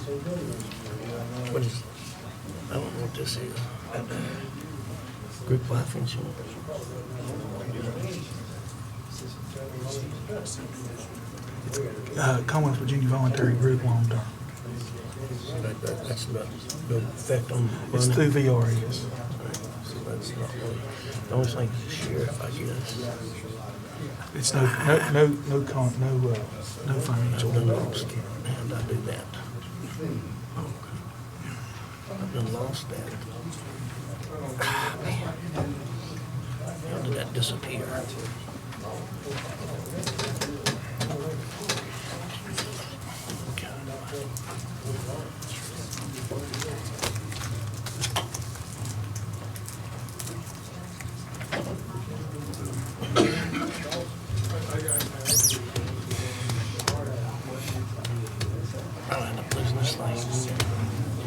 What is, I don't know what this is. Group life insurance. Commonwealth Virginia Voluntary Group Long Term. That's not, no effect on It's money. through VRS. So that's not really, the only thing is the sheriff, I guess. It's no financial. I've done lost, how'd I do that? Okay. I've done lost that. Ah, man. How did that disappear? I'll end up losing this thing.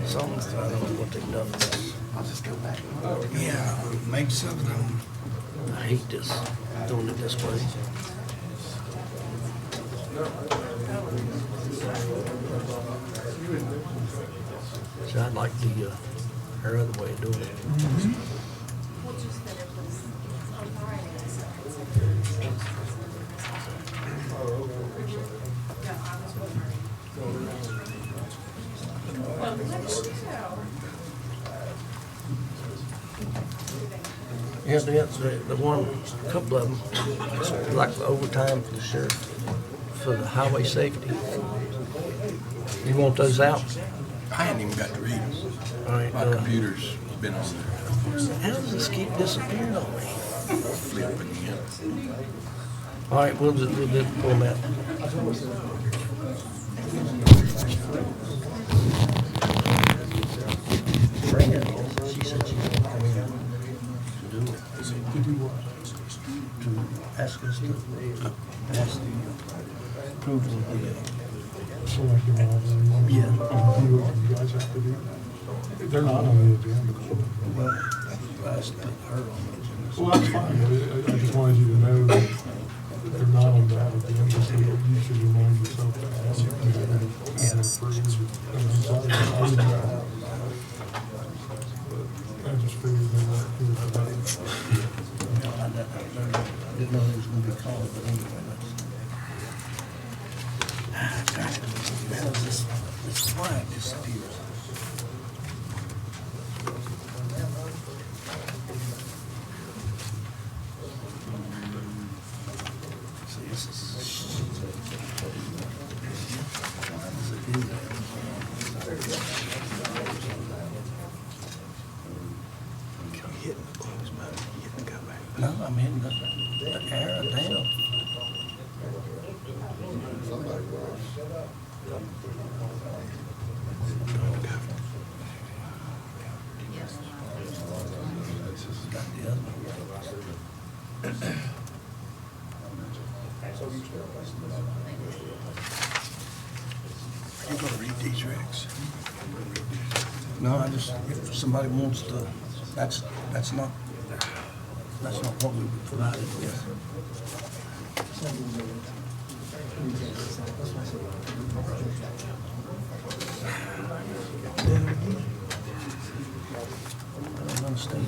Something's, I don't know what they've done to this. I'll just go back. Yeah, make something of them. I hate this, doing it this way. See, I'd like the, her other way of doing it. Yeah, the one, a couple of them, like the overtime for the sheriff, for the highway safety. You want those out? I hadn't even got to read them. All right, My computer's been on there. how does this keep disappearing on me? Flipping again. All right, we'll pull them out. Bring her in. She said she was gonna come in to do it. To do what? To ask us to pass the approval of the, So like your mom, Yeah. do what you guys have to do. They're not on the agenda. well, I asked to put her on the agenda. Well, that's fine. I just wanted you to know that they're not on that agenda, so you should remind yourself that. I'm sorry, I didn't know. But I just figured they weren't here today. I didn't know he was gonna be called, but anyway, How does this flag disappear? see, this is. Why does it do that? Hitting the close button, hitting go back. No, I'm hitting the arrow down. Got the other one. You're gonna read these, Rex? No, I just, if somebody wants to, that's not what we were provided with. I don't understand.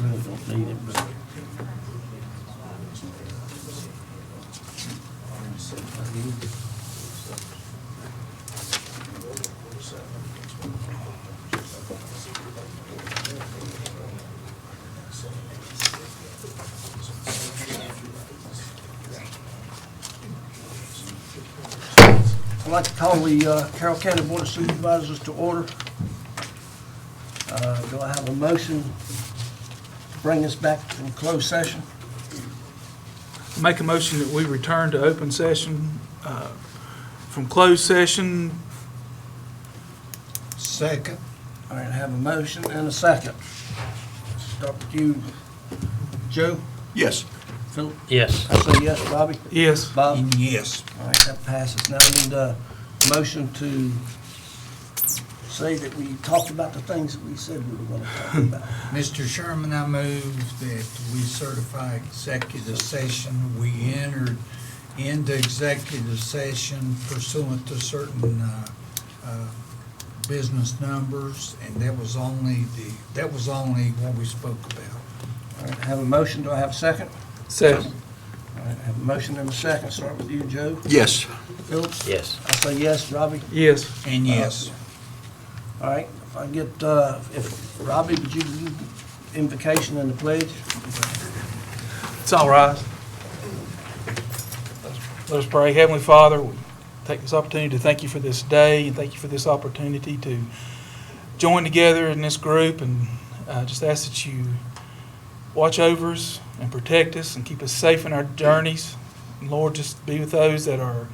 Really don't need it, but. I need it. I'd like to call the Carroll County Board of Supervisors to order. Do I have a motion to bring us back from closed session? Make a motion that we return to open session from closed session. Second. All right, I have a motion and a second. Start with you, Joe. Yes. Philip? Yes. I say yes. Robbie? Yes. Bob? Yes. All right, that passes. Now I need a motion to say that we talked about the things that we said we were gonna talk about. Mr. Sherman, I move that we certify executive session. We entered into executive session pursuant to certain business numbers, and that was only what we spoke about. All right, I have a motion. Do I have a second? Second. All right, I have a motion and a second. Start with you, Joe. Yes. Phillips? Yes. I say yes. Robbie? Yes. And yes, All right, if I get, if, Robbie, would you do invocation and the pledge? It's all right. Let us pray. Heavenly Father, we take this opportunity to thank you for this day and thank you for this opportunity to join together in this group, and just ask that you watch over us and protect us and keep us safe in our journeys. And Lord, just be with those that are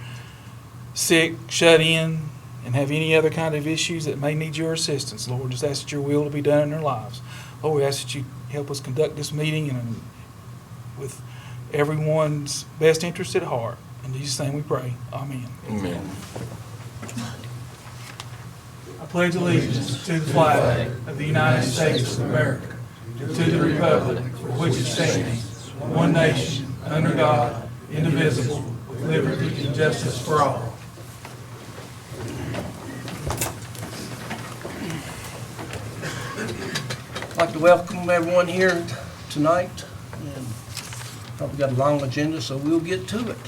sick, shut in, and have any other kind of issues that may need your assistance. Lord, just ask that your will to be done in their lives. Lord, we ask that you help us conduct this meeting and with everyone's best interest at heart. In Jesus' name we pray. Amen. Amen. I pledge allegiance to the flag of the United States of America, to the republic for which it stands, one nation, under God, indivisible, with liberty and justice for all. I'd like to welcome everyone here tonight, and probably got a long agenda, so we'll get to it.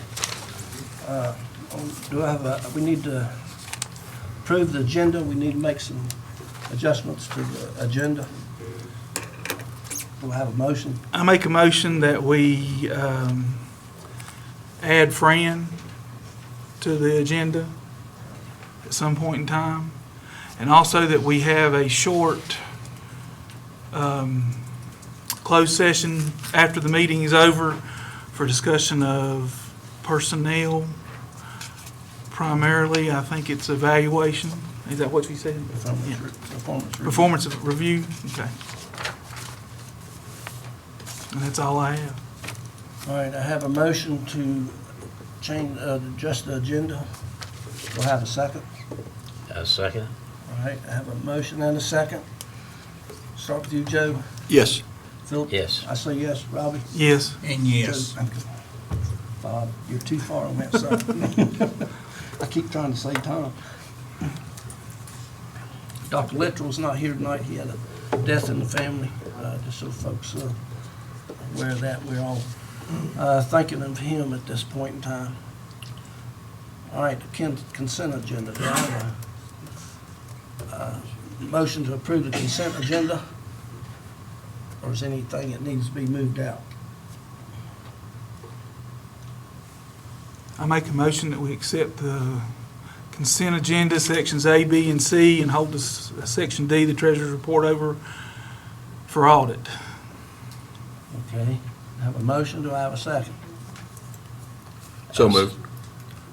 Do I have we need to approve the agenda, we need to make some adjustments to the agenda. Do I have a motion? I make a motion that we add Fran to the agenda at some point in time, and also that we have a short closed session after the meeting is over for discussion of personnel. Primarily, I think it's evaluation. Is that what you said? Yeah. Performance review, okay. And that's all I have. All right, I have a motion to change, adjust the agenda. Do I have a second? A second? All right, I have a motion and a second. Start with you, Joe. Yes. Philip? Yes. I say yes. Robbie? Yes. and yes. Joe? Bob, you're too far on that side. I keep trying to save time. Dr. Littrell's not here tonight. He had a death in the family, just so folks are aware of that. We're all thinking of him at this point in time. All right, the consent agenda. Do I have a motion to approve the consent agenda? Or is anything that needs to be moved out? I make a motion that we accept the consent agenda, sections A, B, and C, and hold this section D, the treasurer's report, over for audit. Okay, I have a motion. Do I have a second? So moved.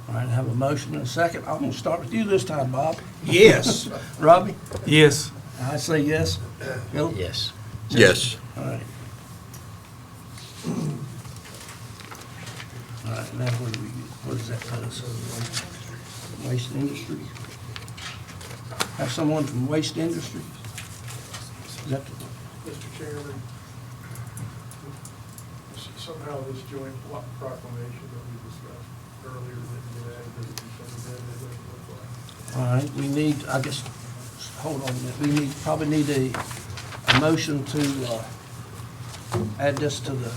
All right, I have a motion and a second. I'm gonna start with you this time, Bob. Yes, Robbie? Yes. I say yes. Phil? Yes. Yes. All right. All right, now where does that put us? Waste Industries? Have someone from Waste Industries? Is that the? Mr. Chairman, somehow this joint proclamation that we discussed earlier didn't get added to the consent agenda, it doesn't look like. All right, we need, I guess, hold on a minute, we need, probably need a motion to add this to the,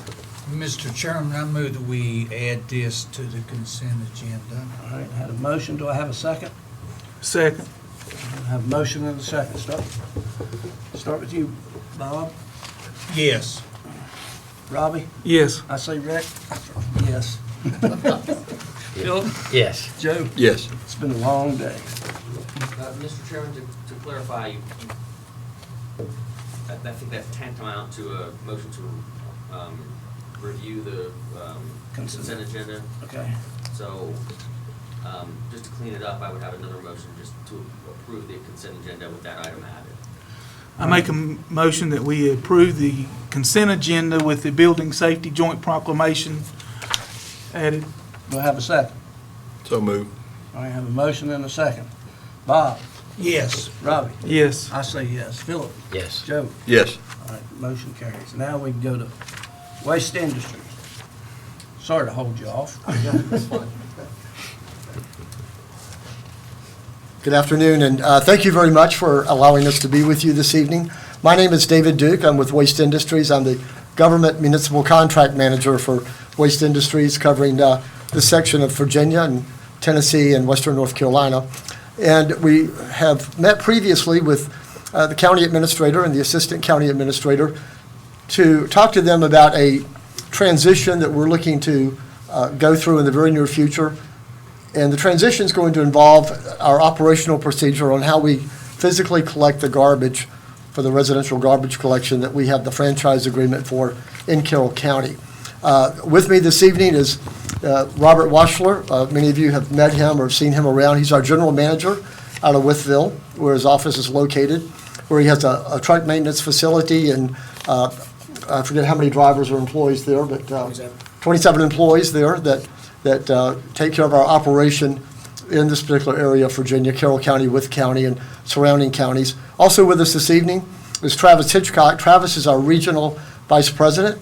Mr. Chairman, I move that we add this to the consent agenda. all right, I had a motion, do I have a second? Second. I have a motion and a second. Start with you, Bob. Yes, Robbie? Yes. I say Rick? Yes. Phil? Yes. Joe? Yes. It's been a long day. Mr. Chairman, to clarify, I think that's tantamount to a motion to review the consent agenda. Okay. So, just to clean it up, I would have another motion just to approve the consent agenda with that item added. I make a motion that we approve the consent agenda with the building safety joint proclamation added. Do I have a second? So move. I have a motion and a second. Bob? Yes. Robbie? Yes. I say yes. Philip? Yes. Joe? Yes. All right, motion carries. Now we can go to Waste Industries. Sorry to hold you off. Good afternoon, and thank you very much for allowing us to be with you this evening. My name is David Duke. I'm with Waste Industries. I'm the Government Municipal Contract Manager for Waste Industries, covering this section of Virginia and Tennessee and Western North Carolina. And we have met previously with the county administrator and the assistant county administrator to talk to them about a transition that we're looking to go through in the very near future. And the transition is going to involve our operational procedure on how we physically collect the garbage for the residential garbage collection that we have the franchise agreement for in Carroll County. With me this evening is Robert Washler. Many of you have met him or seen him around. He's our general manager out of Wytheville, where his office is located, where he has a truck maintenance facility, and I forget how many drivers or employees there, but 27 employees there that take care of our operation in this particular area of Virginia, Carroll County, Wythe County, and surrounding counties. Also with us this evening is Travis Hitchcock. Travis is our regional vice president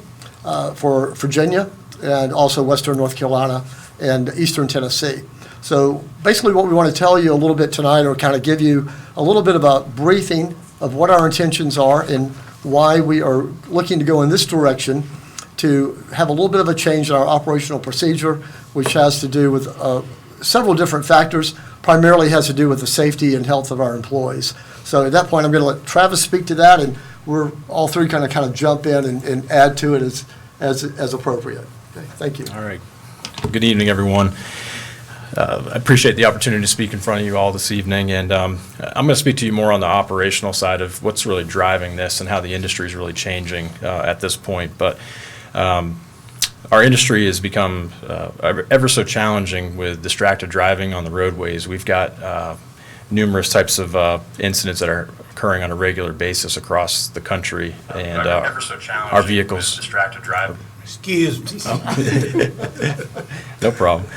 for Virginia and also Western North Carolina and Eastern Tennessee. So basically what we want to tell you a little bit tonight, or kind of give you a little bit of a briefing of what our intentions are and why we are looking to go in this direction, to have a little bit of a change in our operational procedure, which has to do with several different factors, primarily has to do with the safety and health of our employees. So at that point, I'm going to let Travis speak to that, and we're all three kind of jump in and add to it as appropriate. Okay, thank you. All right. Good evening, everyone. I appreciate the opportunity to speak in front of you all this evening, and I'm going to speak to you more on the operational side of what's really driving this and how the industry is really changing at this point. But our industry has become ever so challenging with distracted driving on the roadways. We've got numerous types of incidents that are occurring on a regular basis across the country, and our vehicles. Distracted driving. Excuse me. No problem.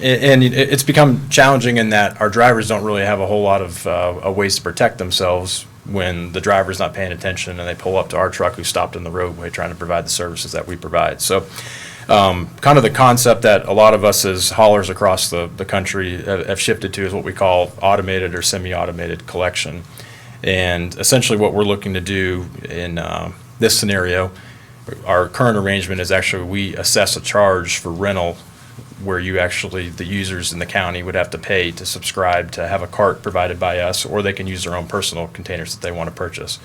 And it's become challenging in that our drivers don't really have a whole lot of ways to protect themselves when the driver's not paying attention and they pull up to our truck who's stopped in the roadway trying to provide the services that we provide. So kind of the concept that a lot of us as haulers across the country have shifted to is what we call automated or semi-automated collection. And essentially what we're looking to do in this scenario, our current arrangement is actually we assess a charge for rental where you actually, the users in the county would have to pay to subscribe to have a cart provided by us, or they can use their own personal containers that they want to purchase.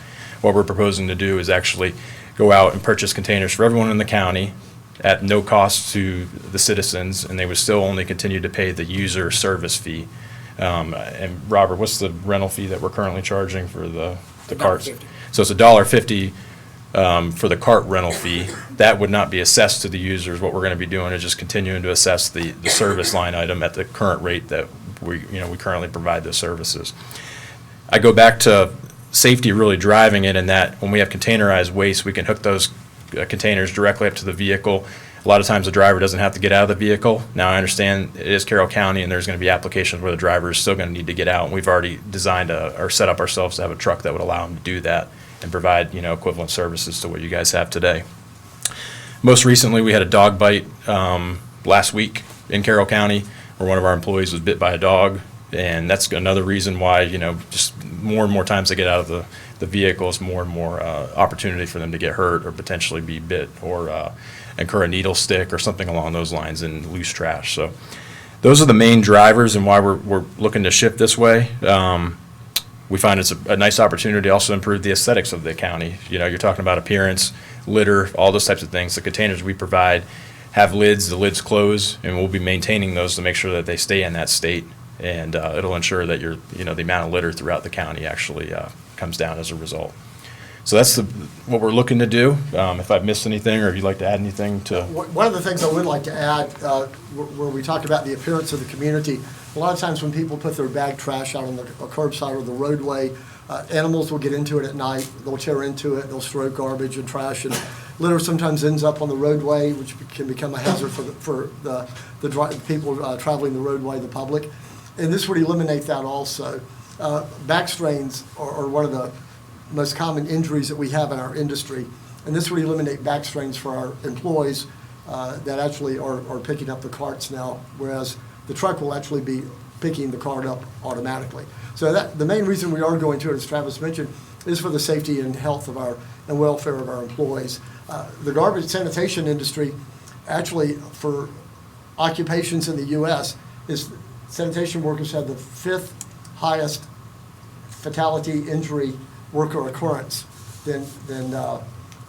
What we're proposing to do is actually go out and purchase containers for everyone in the county at no cost to the citizens, and they would still only continue to pay the user service fee. And Robert, what's the rental fee that we're currently charging for the carts? So it's $1.50 for the cart rental fee. That would not be assessed to the users. What we're going to be doing is just continuing to assess the service line item at the current rate that we currently provide those services. I go back to safety really driving it in that when we have containerized waste, we can hook those containers directly up to the vehicle. A lot of times the driver doesn't have to get out of the vehicle. Now I understand it is Carroll County and there's going to be applications where the driver is still going to need to get out, and we've already designed or set up ourselves to have a truck that would allow them to do that and provide equivalent services to what you guys have today. Most recently we had a dog bite last week in Carroll County where one of our employees was bit by a dog, and that's another reason why just more and more times they get out of the vehicles, more and more opportunity for them to get hurt or potentially be bit or incur a needle stick or something along those lines in loose trash. So those are the main drivers and why we're looking to shift this way. We find it's a nice opportunity to also improve the aesthetics of the county. You're talking about appearance, litter, all those types of things. The containers we provide have lids, the lids close, and we'll be maintaining those to make sure that they stay in that state. And it'll ensure that the amount of litter throughout the county actually comes down as a result. So that's what we're looking to do. If I've missed anything, or if you'd like to add anything to. One of the things I would like to add, where we talk about the appearance of the community, a lot of times when people put their bag trash out on the curbside or the roadway, Animals will get into it at night, they'll tear into it, they'll throw garbage and trash, and litter sometimes ends up on the roadway, which can become a hazard for the people traveling the roadway, the public. And this would eliminate that also. Back strains are one of the most common injuries that we have in our industry, and this would eliminate back strains for our employees that actually are picking up the carts now, whereas the truck will actually be picking the cart up automatically. So the main reason we are going to it, as Travis mentioned, is for the safety and health of and welfare of our employees. The garbage sanitation industry, actually, for occupations in the U.S., sanitation workers have the 5th highest fatality injury worker occurrence than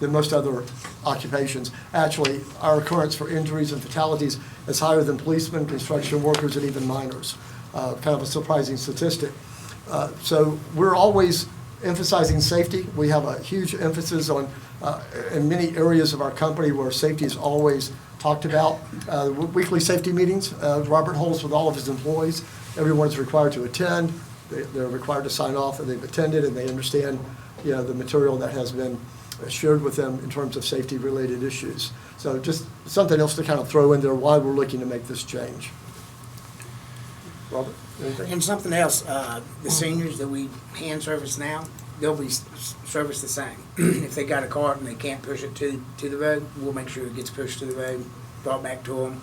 most other occupations. Actually, our occurrence for injuries and fatalities is higher than policemen, construction workers, and even miners. Kind of a surprising statistic. So we're always emphasizing safety. We have a huge emphasis on, in many areas of our company where safety is always talked about. Weekly safety meetings, Robert holds with all of his employees. Everyone is required to attend. They're required to sign off, and they've attended, and they understand, the material that has been shared with them in terms of safety-related issues. So just something else to kind of throw in there why we're looking to make this change. Robert, anything? And something else, the seniors that we hand service now, they'll be serviced the same. If they got a cart and they can't push it to the road, we'll make sure it gets pushed to the road, brought back to them.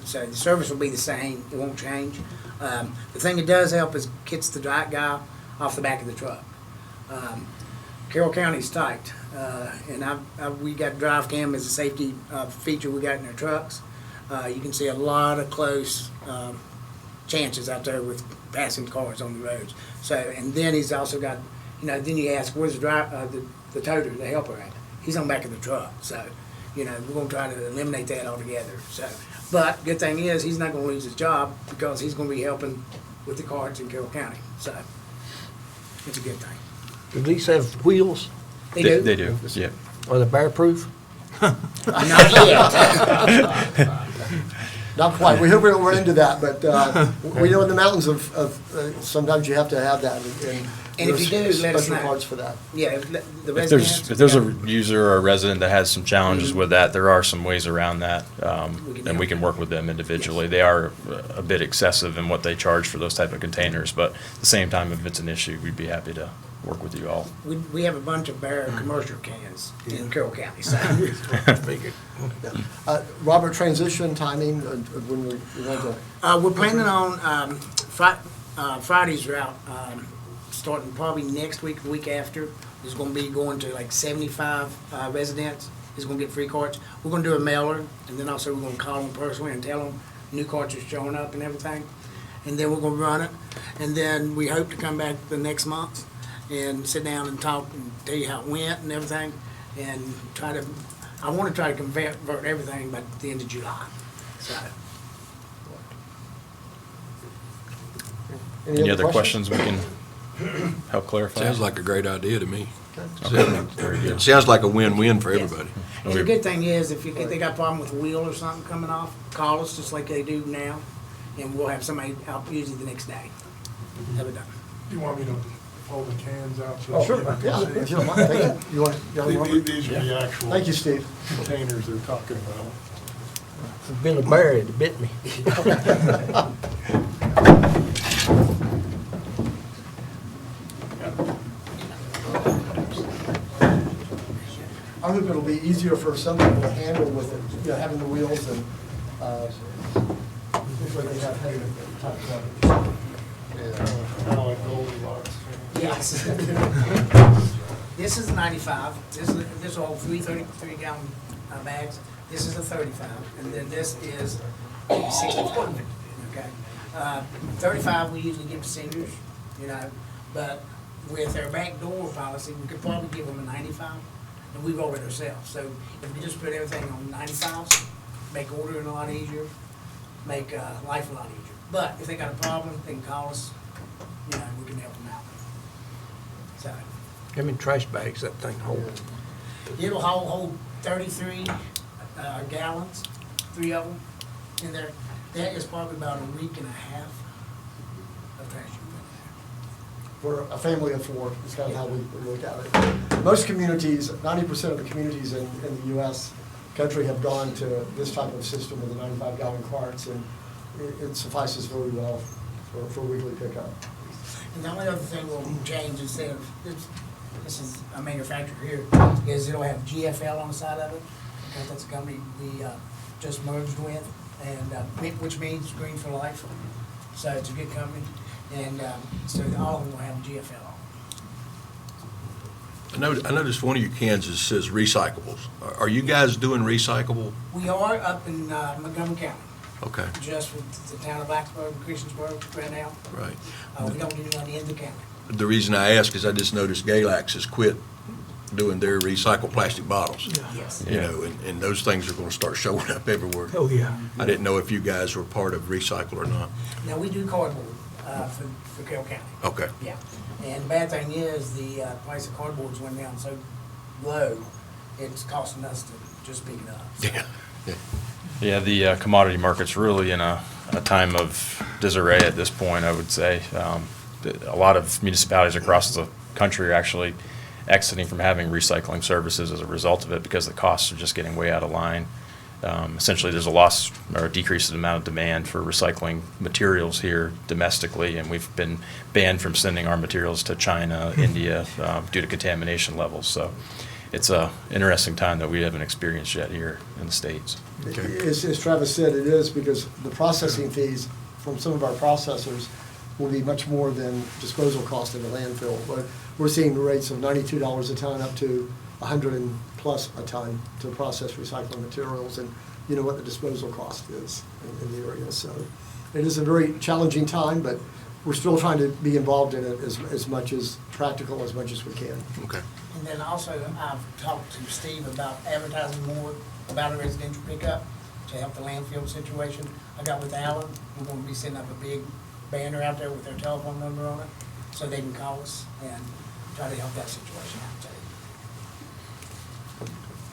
So the service will be the same, it won't change. The thing that does help is gets the right guy off the back of the truck. Carroll County's tight, and we got drive cam as a safety feature we got in our trucks. You can see a lot of close chances out there with passing cars on the roads. So, and then he's also got, then you ask, where's the toter, the helper at? He's on the back of the truck. So, we're gonna try to eliminate that altogether. So, but good thing is, he's not gonna lose his job because he's gonna be helping with the carts in Carroll County. So, it's a good thing. Do these have wheels? They do. They do, yeah. Are they bear-proof? Not yet. Not quite. We hope we don't run into that, but we know in the mountains sometimes you have to have that. And if you do, let us know. Special parts for that. Yeah, the If residents. there's a user or a resident that has some challenges with that, there are some ways around that, and we can work with them individually. They are a bit excessive in what they charge for those type of containers, but at the same time, if it's an issue, we'd be happy to work with you all. We have a bunch of Bear commercial cans in Carroll County, so. Figured. Robert, transition timing, when we want to, We're planning on, Friday's route, starting probably next week, the week after. Is gonna be going to like 75 residents, is gonna get free carts. We're gonna do a mailer, and then also we're gonna call them personally and tell them new carts are showing up and everything. And then we're gonna run it, and then we hope to come back the next month and sit down and talk and tell you how it went and everything, and I wanna try to convert everything by the end of July, so. Any other questions we can help clarify? Sounds like a great idea to me. Okay, very good. It sounds like a win-win for everybody. And the good thing is, if they got a problem with a wheel or something coming off, call us just like they do now, and we'll have somebody out usually the next day. Have it done. You want me to hold the cans out? oh, sure, yeah, if you don't mind, thank you. You want, Robert? These are the actual Thank you, Steve. containers they're talking about. It's been a bear, it bit me. I hope it'll be easier for some people to handle with it, having the wheels and, usually they have heavy type of. Kind of like Goldilocks. Yes. This is 95, this is all 333 gallon bags, this is a 35, and then this is 64, okay? 35 we usually give to seniors, but with our back door policy, we could probably give them a 95, and we roll it ourselves. So if we just put everything on 95s, make ordering a lot easier, make life a lot easier. But if they got a problem, they can call us, we can help them out. So How many trash bags that thing hold? it'll hold 33 gallons, 3 of them in there. That is probably about a week and a half of trash you put in there. for a family of four, is kind of how we look at it. Most communities, 90% of the communities in the U.S. country have gone to this type of system with the 95-gallon carts, and it suffices very well for weekly pickup. And the only other thing we'll change instead of, this is a manufacturer here, is it'll have GFL on the side of it, because that's a company we just merged with, and which means Green for Life. So it's a good company, and so all of them will have GFL on. I noticed one of your cans says recyclables. Are you guys doing recyclable? We are up in Montgomery County, Okay, just with the town of Blacksburg and Christiansburg right now. right. We don't do none in the county. The reason I ask is I just noticed Galax has quit doing their recycled plastic bottles. Yes. You know, and those things are gonna start showing up everywhere. Oh, yeah. I didn't know if you guys were part of recycle or not. Now, we do cardboard for Carroll County. Okay. Yeah, and the bad thing is, the price of cardboards went down so low, it's costing us to just pick it up. Yeah. Yeah. Yeah, the commodity market's really in a time of disarray at this point, I would say. A lot of municipalities across the country are actually exiting from having recycling services as a result of it because the costs are just getting way out of line. Essentially, there's a loss or a decrease in the amount of demand for recycling materials here domestically, and we've been banned from sending our materials to China, India, due to contamination levels. So it's a interesting time that we haven't experienced yet here in the States. As Travis said, it is because the processing fees from some of our processors will be much more than disposal cost in the landfill. But we're seeing rates of $92 a ton up to $100+ a ton to process recycling materials, and you know what the disposal cost is in the area. So it is a very challenging time, but we're still trying to be involved in it as much as practical, as much as we can. Okay. And then also, I've talked to Steve about advertising more about a residential pickup to help the landfill situation. I got with Alan, we're gonna be setting up a big banner out there with their telephone number on it, so they can call us and try to help that situation out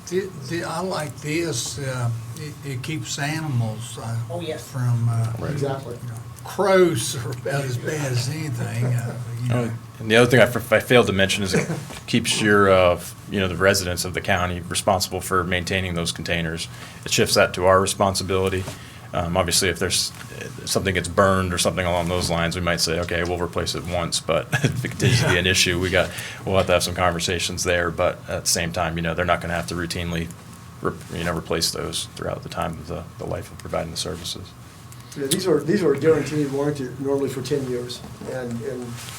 too. I like this, it keeps animals Oh, yes. from, Exactly. you know, crows are about as bad as anything, you know. And the other thing I failed to mention is it keeps your, the residents of the county responsible for maintaining those containers. It shifts that to our responsibility. Obviously, if something gets burned or something along those lines, we might say, okay, we'll replace it once. But if it continues to be an issue, we'll have to have some conversations there. But at the same time, they're not going to have to routinely, replace those throughout the time of the life of providing the services. Yeah, these are guaranteed warranty normally for 10 years, and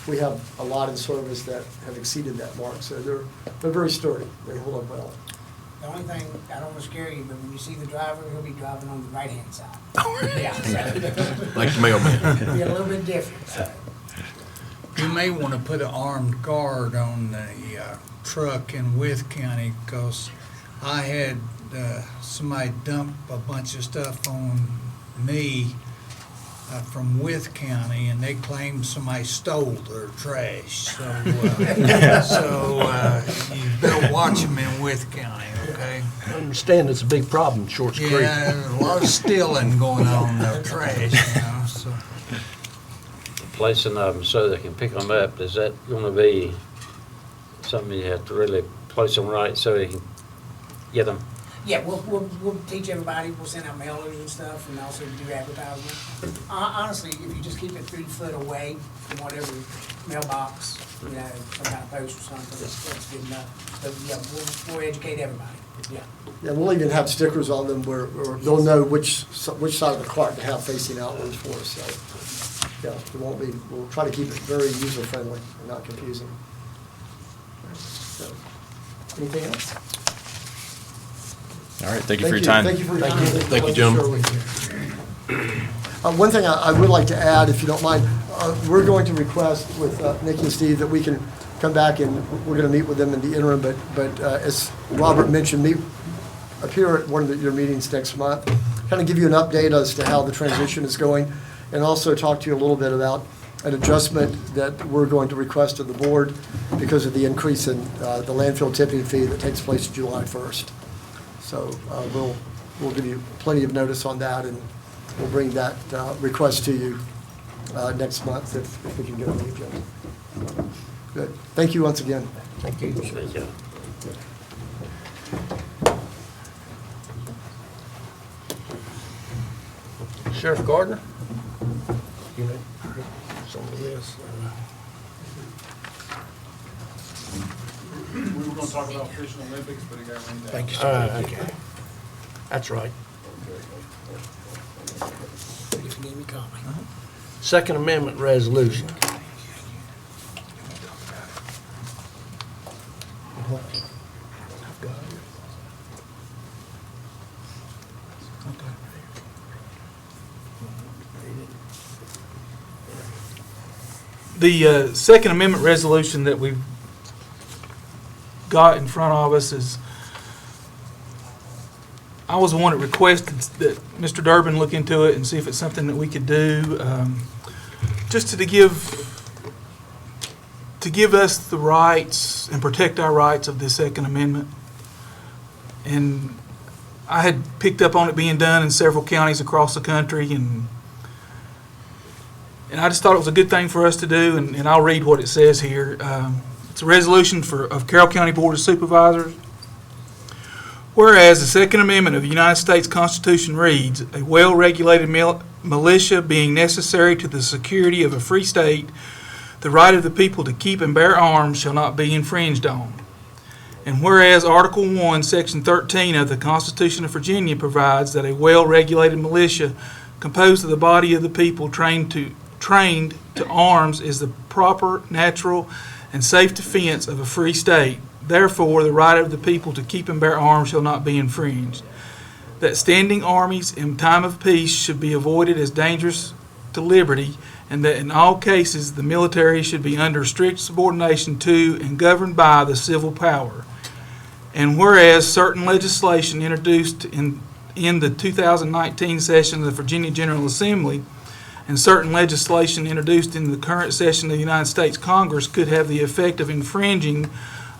we have a lot in service that have exceeded that mark, so they're very sturdy, they hold up well. The only thing, I don't want to scare you, but when you see the driver, he'll be driving on the right-hand side. Yeah, so Like the mailman. it'll be a little bit different, so. You may want to put an armed guard on the truck in Wythe County, because I had somebody dump a bunch of stuff on me from Wythe County, and they claimed somebody stole their trash. So, you better watch them in Wythe County, okay? I understand it's a big problem in Shorts Creek. Yeah, there's a lot of stealing going on in their trash, so. Placing them so they can pick them up, is that gonna be something you have to really place them right so they can get them? Yeah, we'll teach everybody, we'll send out mailers and stuff, and also do advertisement. Honestly, if you just keep it 3 foot away from whatever mailbox, some kind of post or something, that's good enough. But yeah, we'll educate everybody, yeah. Yeah, we'll even have stickers on them where they'll know which side of the cart to have facing outwards for us, so, yeah, we'll try to keep it very user-friendly and not confusing. So, anything else? All right, thank you for your time. Thank you for your time. Thank you, gentlemen. One thing I would like to add, if you don't mind, we're going to request with Nikki and Steve that we can come back and we're going to meet with them in the interim, but as Robert mentioned, appear at one of your meetings next month, kind of give you an update as to how the transition is going, and also talk to you a little bit about an adjustment that we're going to request of the board because of the increase in the landfill tipping fee that takes place July 1st. So we'll give you plenty of notice on that, and we'll bring that request to you next month if we can get on the agenda. Good. Thank you once again. Thank you. Thank you. Sheriff Gardner? You know, some of this. We were gonna talk about Fishing Olympics, but it got rained out. Thank you, sir. Okay. That's right. If you need me, call me. Second Amendment resolution. The Second Amendment resolution that we've got in front of us is, I was the one that requested that Mr. Durbin look into it and see if it's something that we could do, just to give us the rights and protect our rights of the Second Amendment. And I had picked up on it being done in several counties across the country, and I just thought it was a good thing for us to do, and I'll read what it says here. It's a resolution of Carroll County Board of Supervisors. Whereas the Second Amendment of the United States Constitution reads, "A well-regulated militia being necessary to the security of a free state, the right of the people to keep and bear arms shall not be infringed on." And whereas Article 1, Section 13 of the Constitution of Virginia provides that a well-regulated militia composed of the body of the people trained to arms is the proper, natural, and safe defense of a free state. Therefore, the right of the people to keep and bear arms shall not be infringed. That standing armies in time of peace should be avoided as dangerous to liberty, and that in all cases the military should be under strict subordination to and governed by the civil power. And whereas certain legislation introduced in the 2019 session of the Virginia General Assembly and certain legislation introduced in the current session of the United States Congress could have the effect of infringing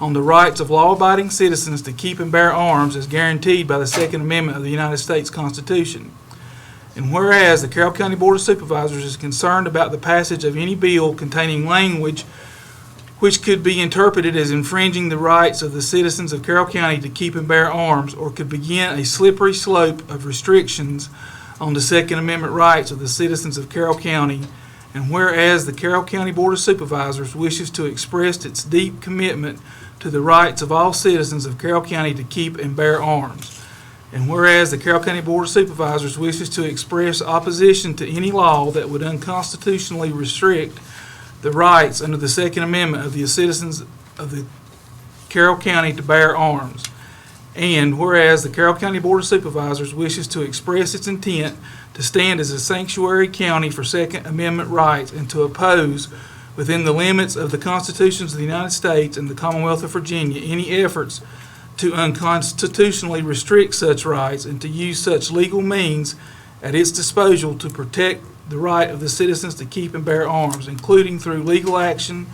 on the rights of law-abiding citizens to keep and bear arms as guaranteed by the Second Amendment of the United States Constitution. And whereas the Carroll County Board of Supervisors is concerned about the passage of any bill containing language which could be interpreted as infringing the rights of the citizens of Carroll County to keep and bear arms, or could begin a slippery slope of restrictions on the Second Amendment rights of the citizens of Carroll County, and whereas the Carroll County Board of Supervisors wishes to express its deep commitment to the rights of all citizens of Carroll County to keep and bear arms, and whereas the Carroll County Board of Supervisors wishes to express opposition to any law that would unconstitutionally restrict the rights under the Second Amendment of the citizens of the Carroll County to bear arms. And whereas the Carroll County Board of Supervisors wishes to express its intent to stand as a sanctuary county for Second Amendment rights and to oppose, within the limits of the constitutions of the United States and the Commonwealth of Virginia, any efforts to unconstitutionally restrict such rights and to use such legal means at its disposal to protect the right of the citizens to keep and bear arms, including through legal action,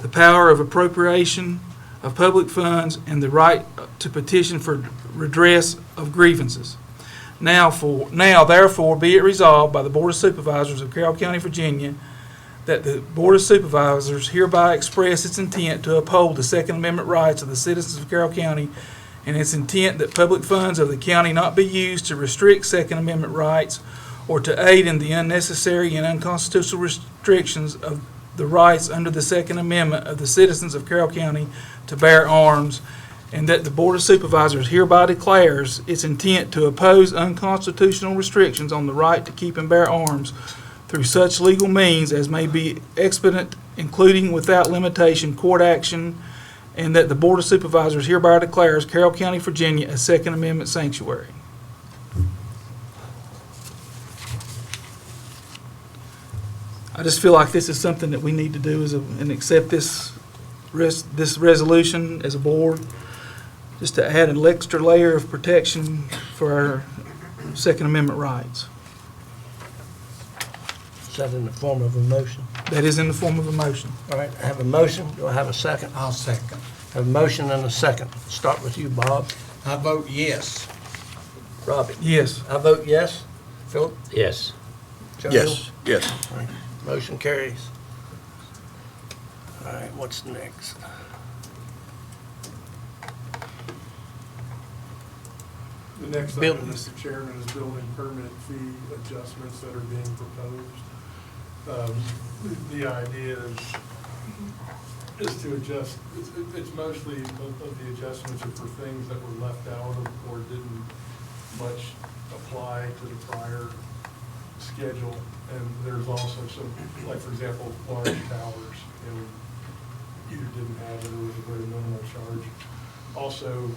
the power of appropriation of public funds, and the right to petition for redress of grievances. Now therefore be it resolved by the Board of Supervisors of Carroll County, Virginia, that the Board of Supervisors hereby express its intent to uphold the Second Amendment rights of the citizens of Carroll County, and its intent that public funds of the county not be used to restrict Second Amendment rights or to aid in the unnecessary and unconstitutional restrictions of the rights under the Second Amendment of the citizens of Carroll County to bear arms, and that the Board of Supervisors hereby declares its intent to oppose unconstitutional restrictions on the right to keep and bear arms through such legal means as may be expedient, including without limitation court action, and that the Board of Supervisors hereby declares Carroll County, Virginia a Second Amendment sanctuary. I just feel like this is something that we need to do and accept this resolution as a board, just to add an extra layer of protection for our Second Amendment rights. Is that in the form of a motion? That is in the form of a motion. All right, I have a motion. Do I have a second? I'll second. I have a motion and a second. Start with you, Bob. I vote yes. Robbie? Yes. I vote yes. Philip? Yes. Joe? Yes, yes. Motion carries. All right, what's next? The next Bill- item, Mr. Chairman, is building permit fee adjustments that are being proposed. The idea is to adjust, it's mostly of the adjustments are for things that were left out of or didn't much apply to the prior schedule. And there's also some, like, for example, large towers, either didn't have it or was a very minimal charge. Also,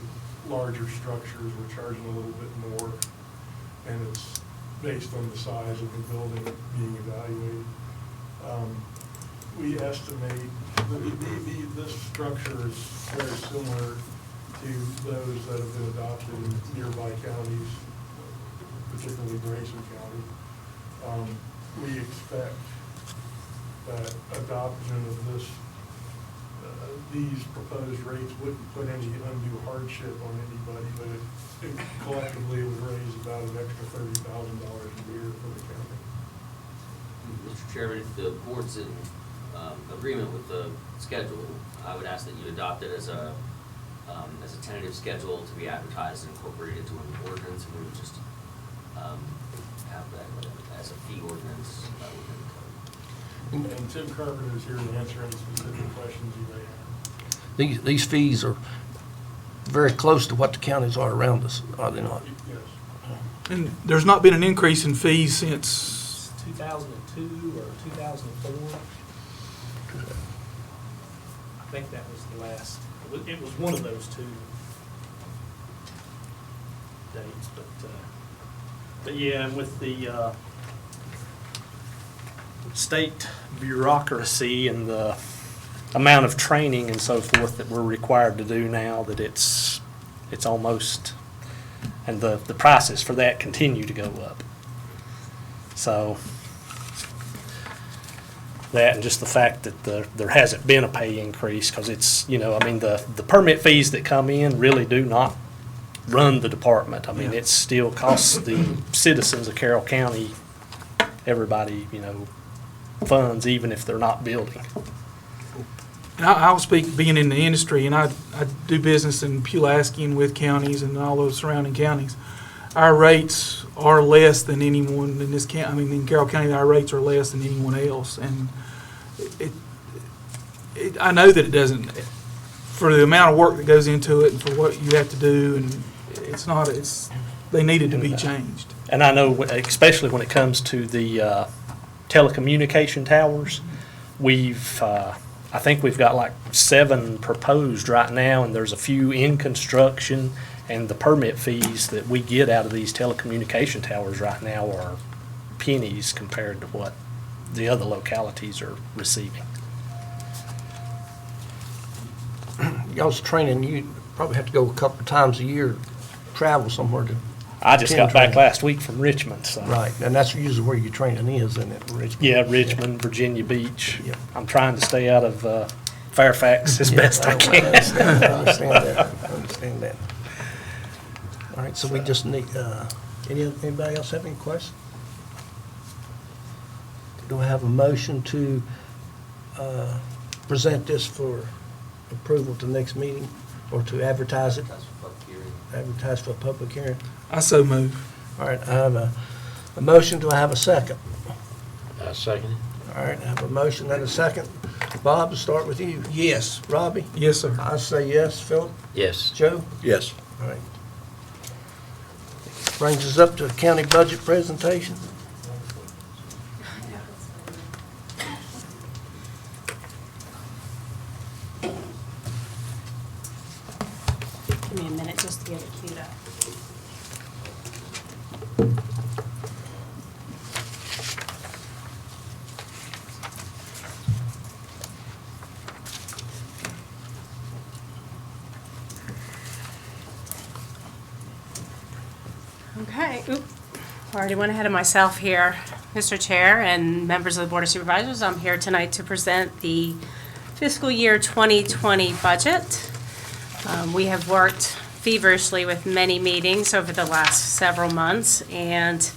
larger structures, we're charging a little bit more, and it's based on the size of the building being evaluated. We estimate that this structure is very similar to those that have been adopted in nearby counties, particularly Grayson County. We expect that adoption of these proposed rates wouldn't put any undue hardship on anybody, but it collectively would raise about an extra $30,000 a year for the county. Mr. Chairman, if the board's in agreement with the schedule, I would ask that you adopt it as a tentative schedule to be advertised and incorporated into an ordinance, and we would just have that as a fee ordinance within the code. And Tim Carpenter is here to answer any specific questions you may have. These fees are very close to what the counties are around us, are they not? Yes. And there's not been an increase in fees since 2002 or 2004. I think that was the last, it was one of those two dates, but yeah, with the state bureaucracy and the amount of training and so forth that we're required to do now, that it's almost, and the prices for that continue to go up. So that, and just the fact that there hasn't been a pay increase, because it's, the permit fees that come in really do not run the department. I mean, it still costs the citizens of Carroll County, everybody, funds, even if they're not building. And I'll speak, being in the industry, and I do business in Pulaski and with counties and all those surrounding counties. Our rates are less than anyone in this county. I mean, in Carroll County, our rates are less than anyone else. And I know that it doesn't, for the amount of work that goes into it and for what you have to do, and they needed to be changed. And I know, especially when it comes to the telecommunication towers, I think we've got like 7 proposed right now, and there's a few in construction, and the permit fees that we get out of these telecommunication towers right now are pennies compared to what the other localities are receiving. Y'all's training, you probably have to go a couple of times a year, travel somewhere to. I just got training. back last week from Richmond, so. Right, and that's usually where your training is, isn't it, Richmond? Yeah, Richmond, Virginia Beach. Yeah. I'm trying to stay out of Fairfax as best I can. I understand that. All right, so we just need, anybody else have any questions? Do I have a motion to present this for approval to the next meeting, or to advertise it? That's for public hearing. Advertise for a public hearing? I so move. All right, I have a motion. Do I have a second? Second it. All right, I have a motion and a second. Bob, to start with you. Yes. Robbie? Yes, sir. I say yes. Philip? Yes. Joe? Yes. All right. Brings us up to the county budget presentation. Give me a minute just to get it queued up. Okay, already went ahead of myself here. Mr. Chair and members of the Board of Supervisors, I'm here tonight to present the fiscal year 2020 budget. We have worked feverishly with many meetings over the last several months, and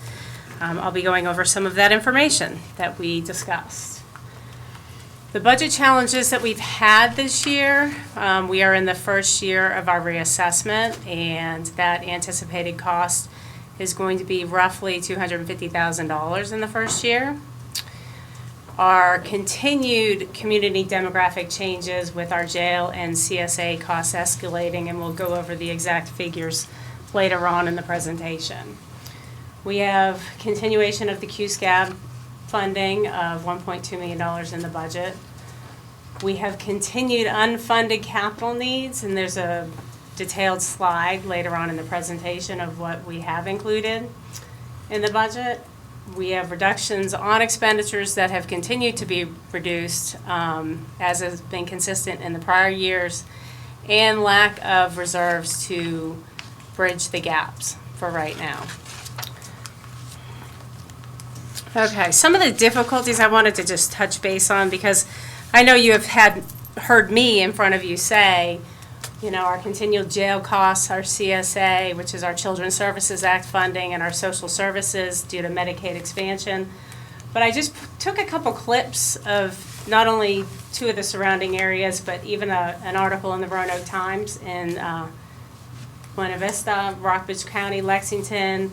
I'll be going over some of that information that we discussed. The budget challenges that we've had this year, we are in the first year of our reassessment, and that anticipated cost is going to be roughly $250,000 in the first year. Our continued community demographic changes with our jail and CSA costs escalating, and we'll go over the exact figures later on in the presentation. We have continuation of the QSCAB funding of $1.2 million in the budget. We have continued unfunded capital needs, and there's a detailed slide later on in the presentation of what we have included in the budget. We have reductions on expenditures that have continued to be reduced, as has been consistent in the prior years, and lack of reserves to bridge the gaps for right now. Okay, some of the difficulties I wanted to just touch base on, because I know you have heard me in front of you say, you know, our continual jail costs, our CSA, which is our Children's Services Act funding, and our social services due to Medicaid expansion. But I just took a couple clips of not only two of the surrounding areas, but even an article in the Roanoke Times in Buena Vista, Rockbridge County, Lexington,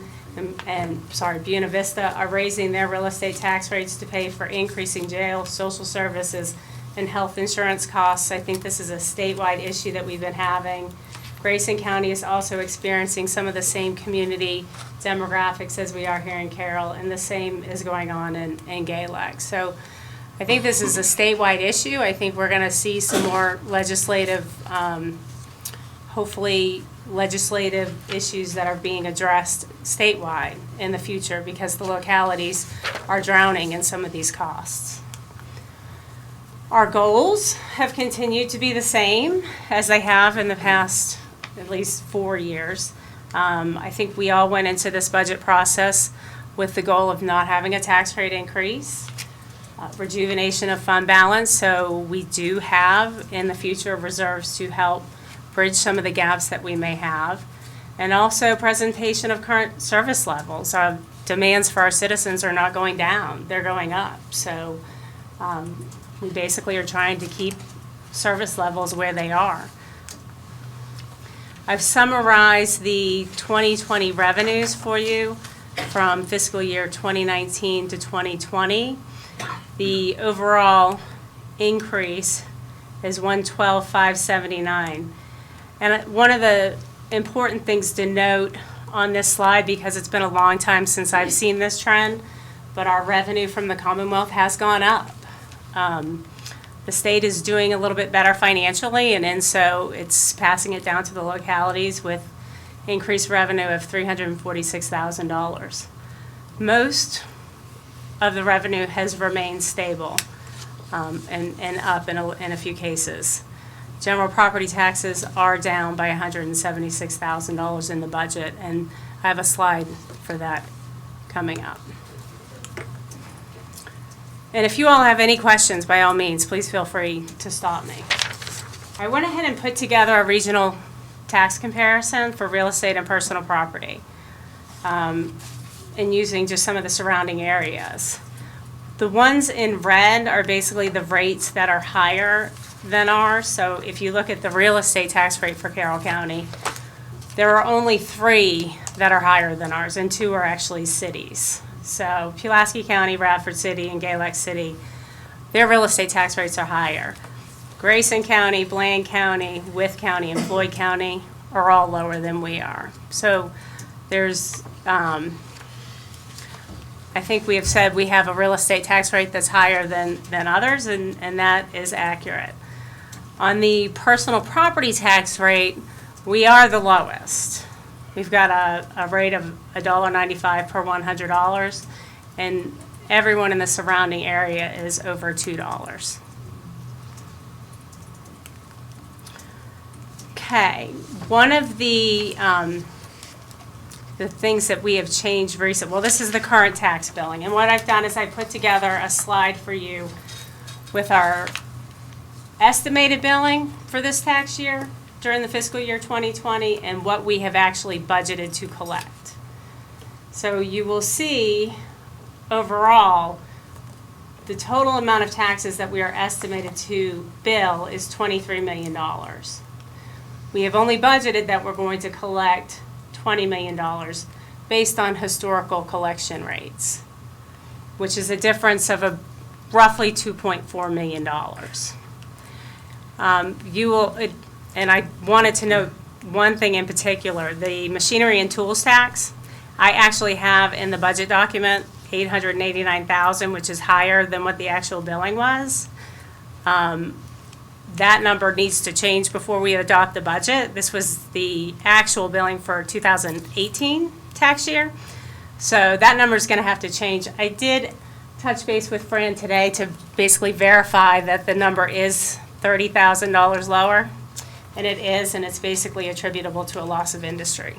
and Buena Vista are raising their real estate tax rates to pay for increasing jail, social services, and health insurance costs. I think this is a statewide issue that we've been having. Grayson County is also experiencing some of the same community demographics as we are here in Carroll, and the same is going on in Galax. So I think this is a statewide issue. I think we're going to see some more legislative, hopefully legislative issues that are being addressed statewide in the future, because the localities are drowning in some of these costs. Our goals have continued to be the same as they have in the past at least 4 years. I think we all went into this budget process with the goal of not having a tax rate increase, rejuvenation of fund balance, so we do have in the future reserves to help bridge some of the gaps that we may have, and also presentation of current service levels. Our demands for our citizens are not going down, they're going up. So we basically are trying to keep service levels where they are. I've summarized the 2020 revenues for you from fiscal year 2019 to 2020. The overall increase is $112,579. And one of the important things to note on this slide, because it's been a long time since I've seen this trend, but our revenue from the Commonwealth has gone up. The state is doing a little bit better financially, and so it's passing it down to the localities with increased revenue of $346,000. Most of the revenue has remained stable and up in a few cases. General property taxes are down by $176,000 in the budget, and I have a slide for that coming up. And if you all have any questions, by all means, please feel free to stop me. I went ahead and put together a regional tax comparison for real estate and personal property, and using just some of the surrounding areas. The ones in red are basically the rates that are higher than ours. So if you look at the real estate tax rate for Carroll County, there are only 3 that are higher than ours, and 2 are actually cities. So Pulaski County, Radford City, and Galax City, their real estate tax rates are higher. Grayson County, Bland County, Wythe County, and Floyd County are all lower than we are. So there's, I think we have said we have a real estate tax rate that's higher than others, and that is accurate. On the personal property tax rate, we are the lowest. We've got a rate of $1.95 per $100, and everyone in the surrounding area is over $2. Okay, one of the things that we have changed recently, well, this is the current tax billing, and what I've done is I put together a slide for you with our estimated billing for this tax year during the fiscal year 2020 and what we have actually budgeted to collect. So you will see overall, the total amount of taxes that we are estimated to bill is $23 million. We have only budgeted that we're going to collect $20 million based on historical collection rates, which is a difference of roughly $2.4 million. And I wanted to note one thing in particular, the machinery and tools tax. I actually have in the budget document $889,000, which is higher than what the actual billing was. That number needs to change before we adopt the budget. This was the actual billing for 2018 tax year. So that number is going to have to change. I did touch base with Fran today to basically verify that the number is $30,000 lower. And it is, and it's basically attributable to a loss of industry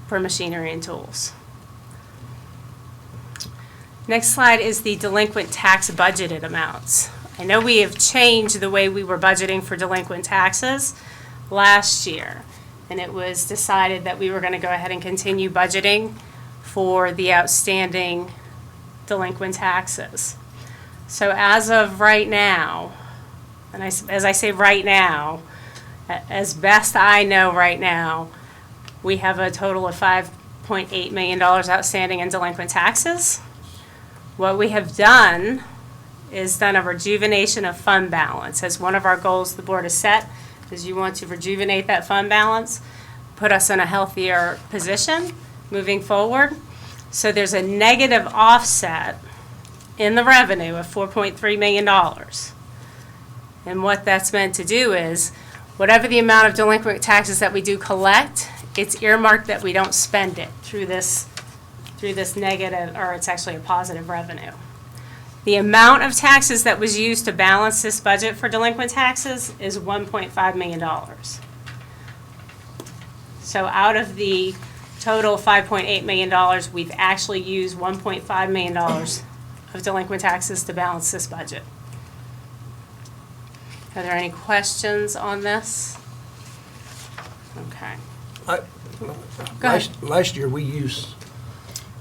for machinery and tools. Next slide is the delinquent tax budgeted amounts. I know we have changed the way we were budgeting for delinquent taxes last year, and it was decided that we were going to go ahead and continue budgeting for the outstanding delinquent taxes. So as of right now, and as I say right now, as best I know right now, we have a total of $5.8 million outstanding in delinquent taxes. What we have done is done a rejuvenation of fund balance. As one of our goals the board has set, is you want to rejuvenate that fund balance, put us in a healthier position moving forward. So there's a negative offset in the revenue of $4.3 million. And what that's meant to do is, whatever the amount of delinquent taxes that we do collect, it's earmarked that we don't spend it through this negative, or it's actually a positive revenue. The amount of taxes that was used to balance this budget for delinquent taxes is $1.5 million. So out of the total $5.8 million, we've actually used $1.5 million of delinquent taxes to balance this budget. Are there any questions on this? Okay. Go ahead. Last year, we used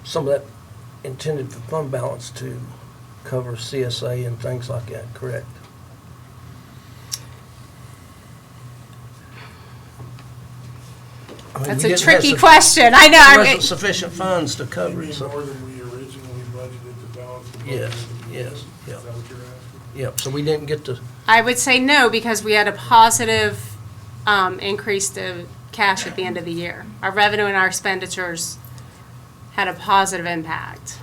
some of that intended for fund balance to cover CSA and things like that, correct? I mean, That's we a didn't have tricky question. I know. There wasn't sufficient funds to cover Maybe it, so. more than we originally budgeted to balance the budget. Yes, yes, Is yeah. that what you're asking? Yep, so we didn't get to, I would say no, because we had a positive increase to cash at the end of the year. Our revenue and our expenditures had a positive impact.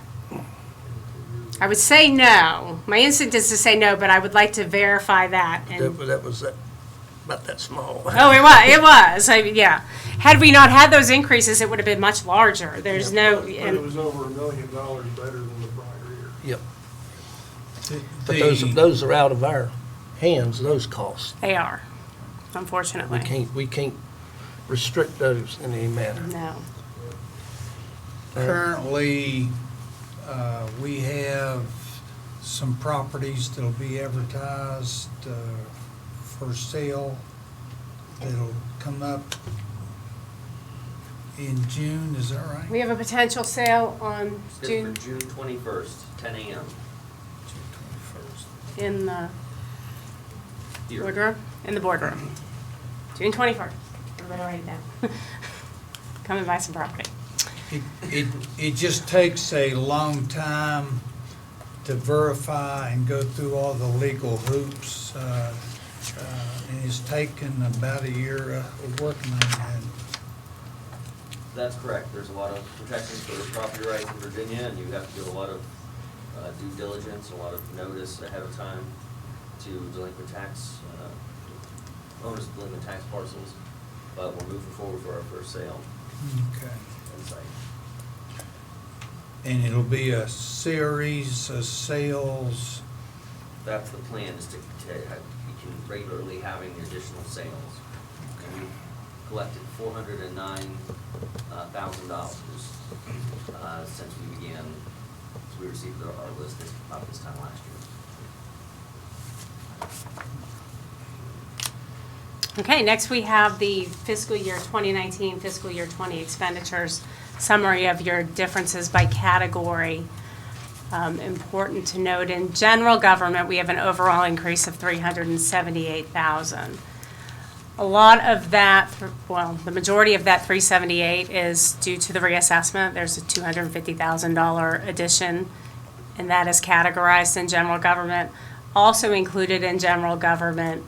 I would say no. My instinct is to say no, but I would like to verify that. that was about that small. Oh, it was. Yeah. Had we not had those increases, it would have been much larger. There's no. But it was over $1 million better than the prior year. Yep. But those are out of our hands, those costs. They are, unfortunately. We can't restrict those in any manner. No. Currently, we have some properties that'll be advertised for sale that'll come up in June, is that right? We have a potential sale on It's June for June 21st, 10 a.m. in the Here. boardroom. In the boardroom. June 21st. Everybody write it down. Come and buy some property. It just takes a long time to verify and go through all the legal hoops. And it's taken about a year of working on that. That's correct. There's a lot of protections for property rights in Virginia, and you have to give a lot of due diligence, a lot of notice ahead of time to delinquent tax, owners of delinquent tax parcels. But we're moving forward for our first sale Okay. on site. And it'll be a series of sales. That's the plan, is to begin regularly having additional sales. And we collected $409,000 since we began, we received our list about this time last year. Okay, next we have the fiscal year 2019, fiscal year 20 expenditures. summary of your differences by category. Important to note, in general government, we have an overall increase of $378,000. A lot of that, well, the majority of that 378 is due to the reassessment. There's a $250,000 addition, and that is categorized in general government. Also included in general government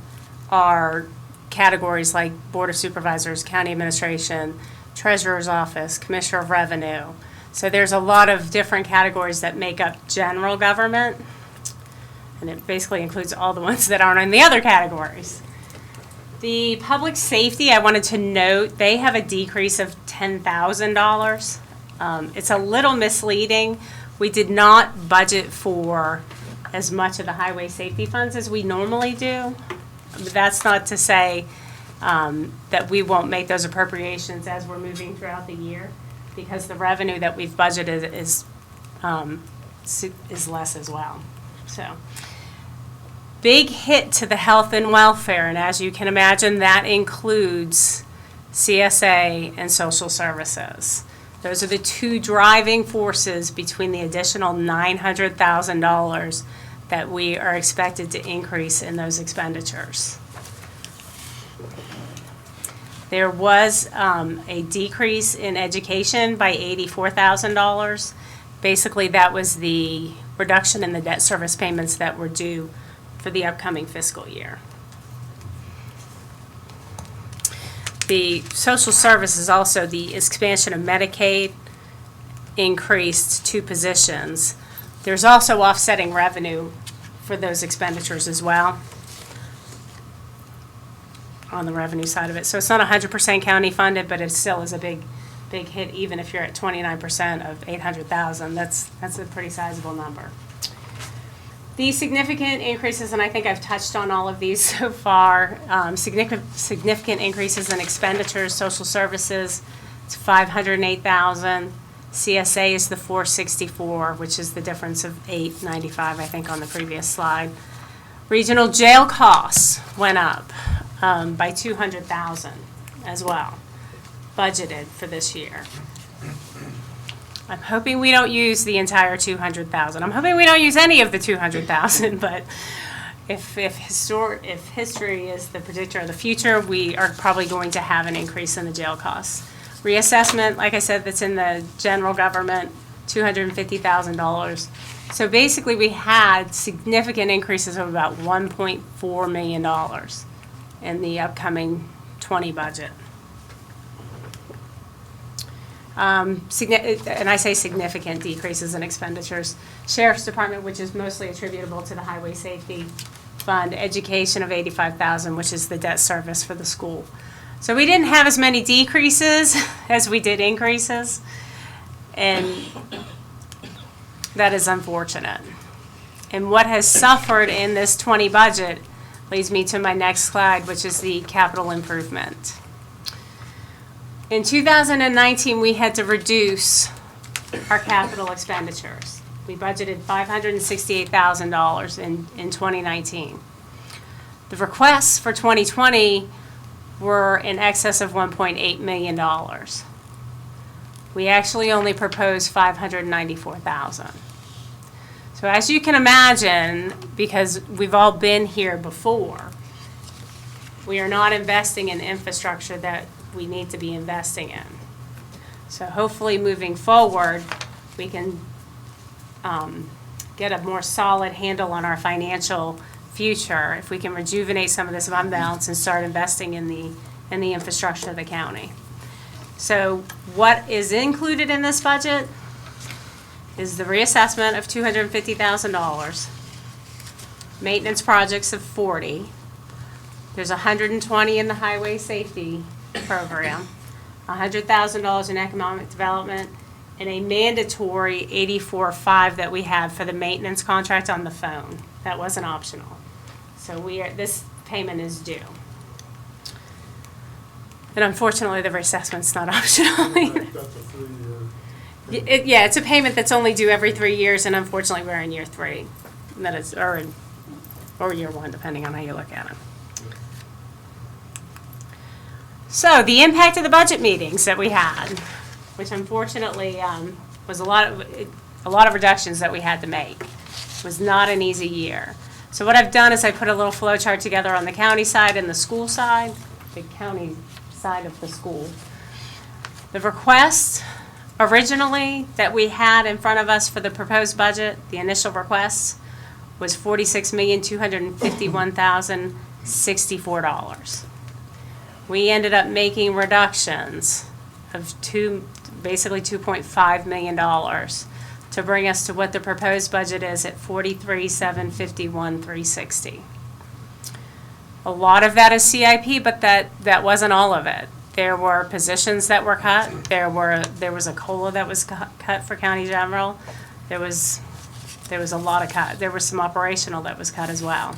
are categories like Board of Supervisors, County Administration, Treasurer's Office, Commissioner of Revenue. So there's a lot of different categories that make up general government, and it basically includes all the ones that aren't in the other categories. The public safety, I wanted to note, they have a decrease of $10,000. It's a little misleading. We did not budget for as much of the highway safety funds as we normally do. But that's not to say that we won't make those appropriations as we're moving throughout the year, because the revenue that we've budgeted is less as well. So, big hit to the health and welfare, and as you can imagine, that includes CSA and social services. Those are the two driving forces between the additional $900,000 that we are expected to increase in those expenditures. There was a decrease in education by $84,000. Basically, that was the reduction in the debt service payments that were due for the upcoming fiscal year. The social services, also the expansion of Medicaid, increased 2 positions. There's also offsetting revenue for those expenditures as well on the revenue side of it. So it's not 100% county funded, but it still is a big hit, even if you're at 29% of $800,000. That's a pretty sizable number. The significant increases, and I think I've touched on all of these so far, significant increases in expenditures, social services, it's $508,000. CSA is the $464,000, which is the difference of $895,000, I think, on the previous slide. Regional jail costs went up by $200,000 as well, budgeted for this year. I'm hoping we don't use the entire $200,000. I'm hoping we don't use any of the $200,000, but if history is the predictor of the future, we are probably going to have an increase in the jail costs. Reassessment, like I said, that's in the general government, $250,000. So basically, we had significant increases of about $1.4 million in the upcoming 20 budget. And I say significant decreases in expenditures. Sheriff's Department, which is mostly attributable to the Highway Safety Fund. Education of $85,000, which is the debt service for the school. So we didn't have as many decreases as we did increases, and that is unfortunate. And what has suffered in this 20 budget leads me to my next slide, which is the capital improvement. In 2019, we had to reduce our capital expenditures. We budgeted $568,000 in 2019. The requests for 2020 were in excess of $1.8 million. We actually only proposed $594,000. So as you can imagine, because we've all been here before, we are not investing in infrastructure that we need to be investing in. So hopefully moving forward, we can get a more solid handle on our financial future if we can rejuvenate some of this fund balance and start investing in the infrastructure of the county. So what is included in this budget is the reassessment of $250,000, maintenance projects of $40,000. There's $120,000 in the highway safety program, $100,000 in economic development, and a mandatory $84,500 that we have for the maintenance contract on the phone. That wasn't optional. So this payment is due. And unfortunately, the reassessment's not optional. That's a 3-year. Yeah, it's a payment that's only due every 3 years, and unfortunately, we're in year 3. That is, or year 1, depending on how you look at it. So the impact of the budget meetings that we had. which unfortunately was a lot of reductions that we had to make. It was not an easy year. So what I've done is I put a little flow chart together on the county side and the school side, the county side of the school. The request originally that we had in front of us for the proposed budget, the initial request, was $46,251,064. We ended up making reductions of basically $2.5 million to bring us to what the proposed budget is at $43,751,360. A lot of that is CIP, but that wasn't all of it. There were positions that were cut. There was a COLA that was cut for county general. There was a lot of cut. There was some operational that was cut as well.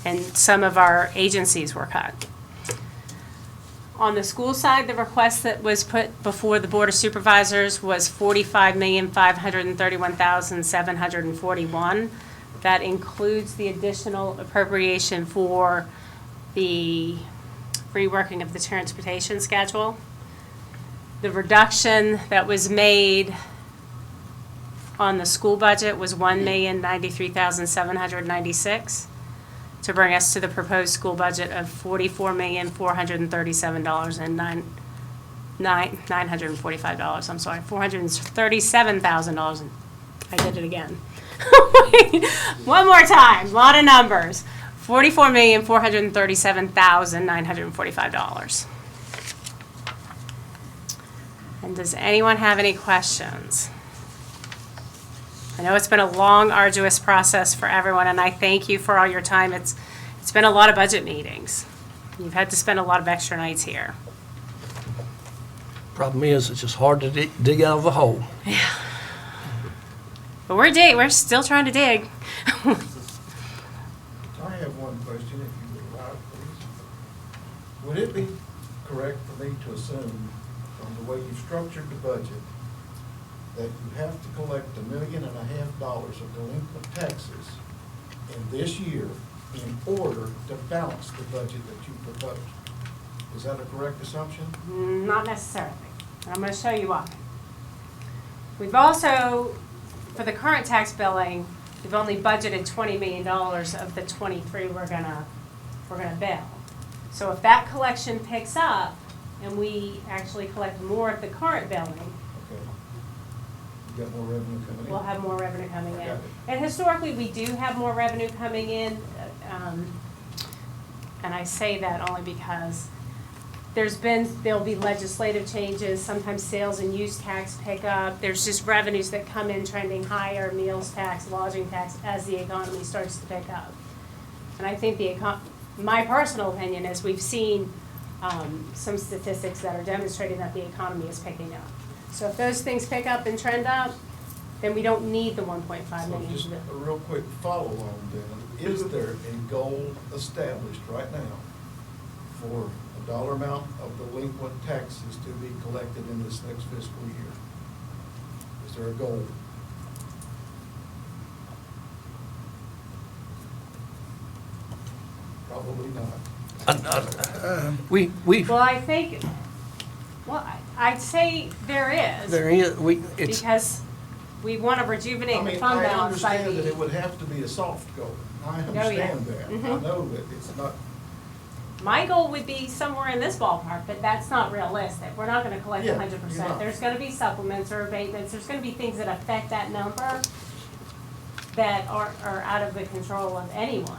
And some of our agencies were cut. On the school side, the request that was put before the Board of Supervisors was $45,531,741. That includes the additional appropriation for the reworking of the transportation schedule. The reduction that was made on the school budget was $1,093,796 to bring us to the proposed school budget of $44,437,945. I'm sorry, $437,000. I did it again. One more time, a lot of numbers. $44,437,945. And does anyone have any questions? I know it's been a long, arduous process for everyone, and I thank you for all your time. It's been a lot of budget meetings. You've had to spend a lot of extra nights here. Problem is, it's just hard to dig out of a hole. Yeah. But we're still trying to dig. I have one question, if you would allow, please. Would it be correct for me to assume, from the way you've structured the budget, that you have to collect $1.5 million of delinquent taxes in this year in order to balance the budget that you proposed? Is that a correct assumption? Not necessarily. I'm going to show you why. We've also, for the current tax billing, we've only budgeted $20 million of the 23 we're gonna bill. So if that collection picks up and we actually collect more of the current billing, Okay. You got more revenue coming in? we'll have more revenue coming I in. got it. And historically, we do have more revenue coming in, and I say that only because there'll be legislative changes, sometimes sales and use tax pick up. There's just revenues that come in trending higher, meals tax, lodging tax, as the economy starts to pick up. And I think my personal opinion is we've seen some statistics that are demonstrating that the economy is picking up. So if those things pick up and trend up, then we don't need the 1.5 So million. just a real quick follow-on then. Is there a goal established right now for a dollar amount of delinquent taxes to be collected in this next fiscal year? Is there a goal? Probably not. I'd say there is. Because we want to rejuvenate the fund balance. I understand that it would have to be a soft goal. I understand that. I know that it's not. My goal would be somewhere in this ballpark, but that's not realistic. We're not going to collect Yeah, 100%. you're not. There's going to be supplements or abatements. There's going to be things that affect that number that are out of the control of anyone.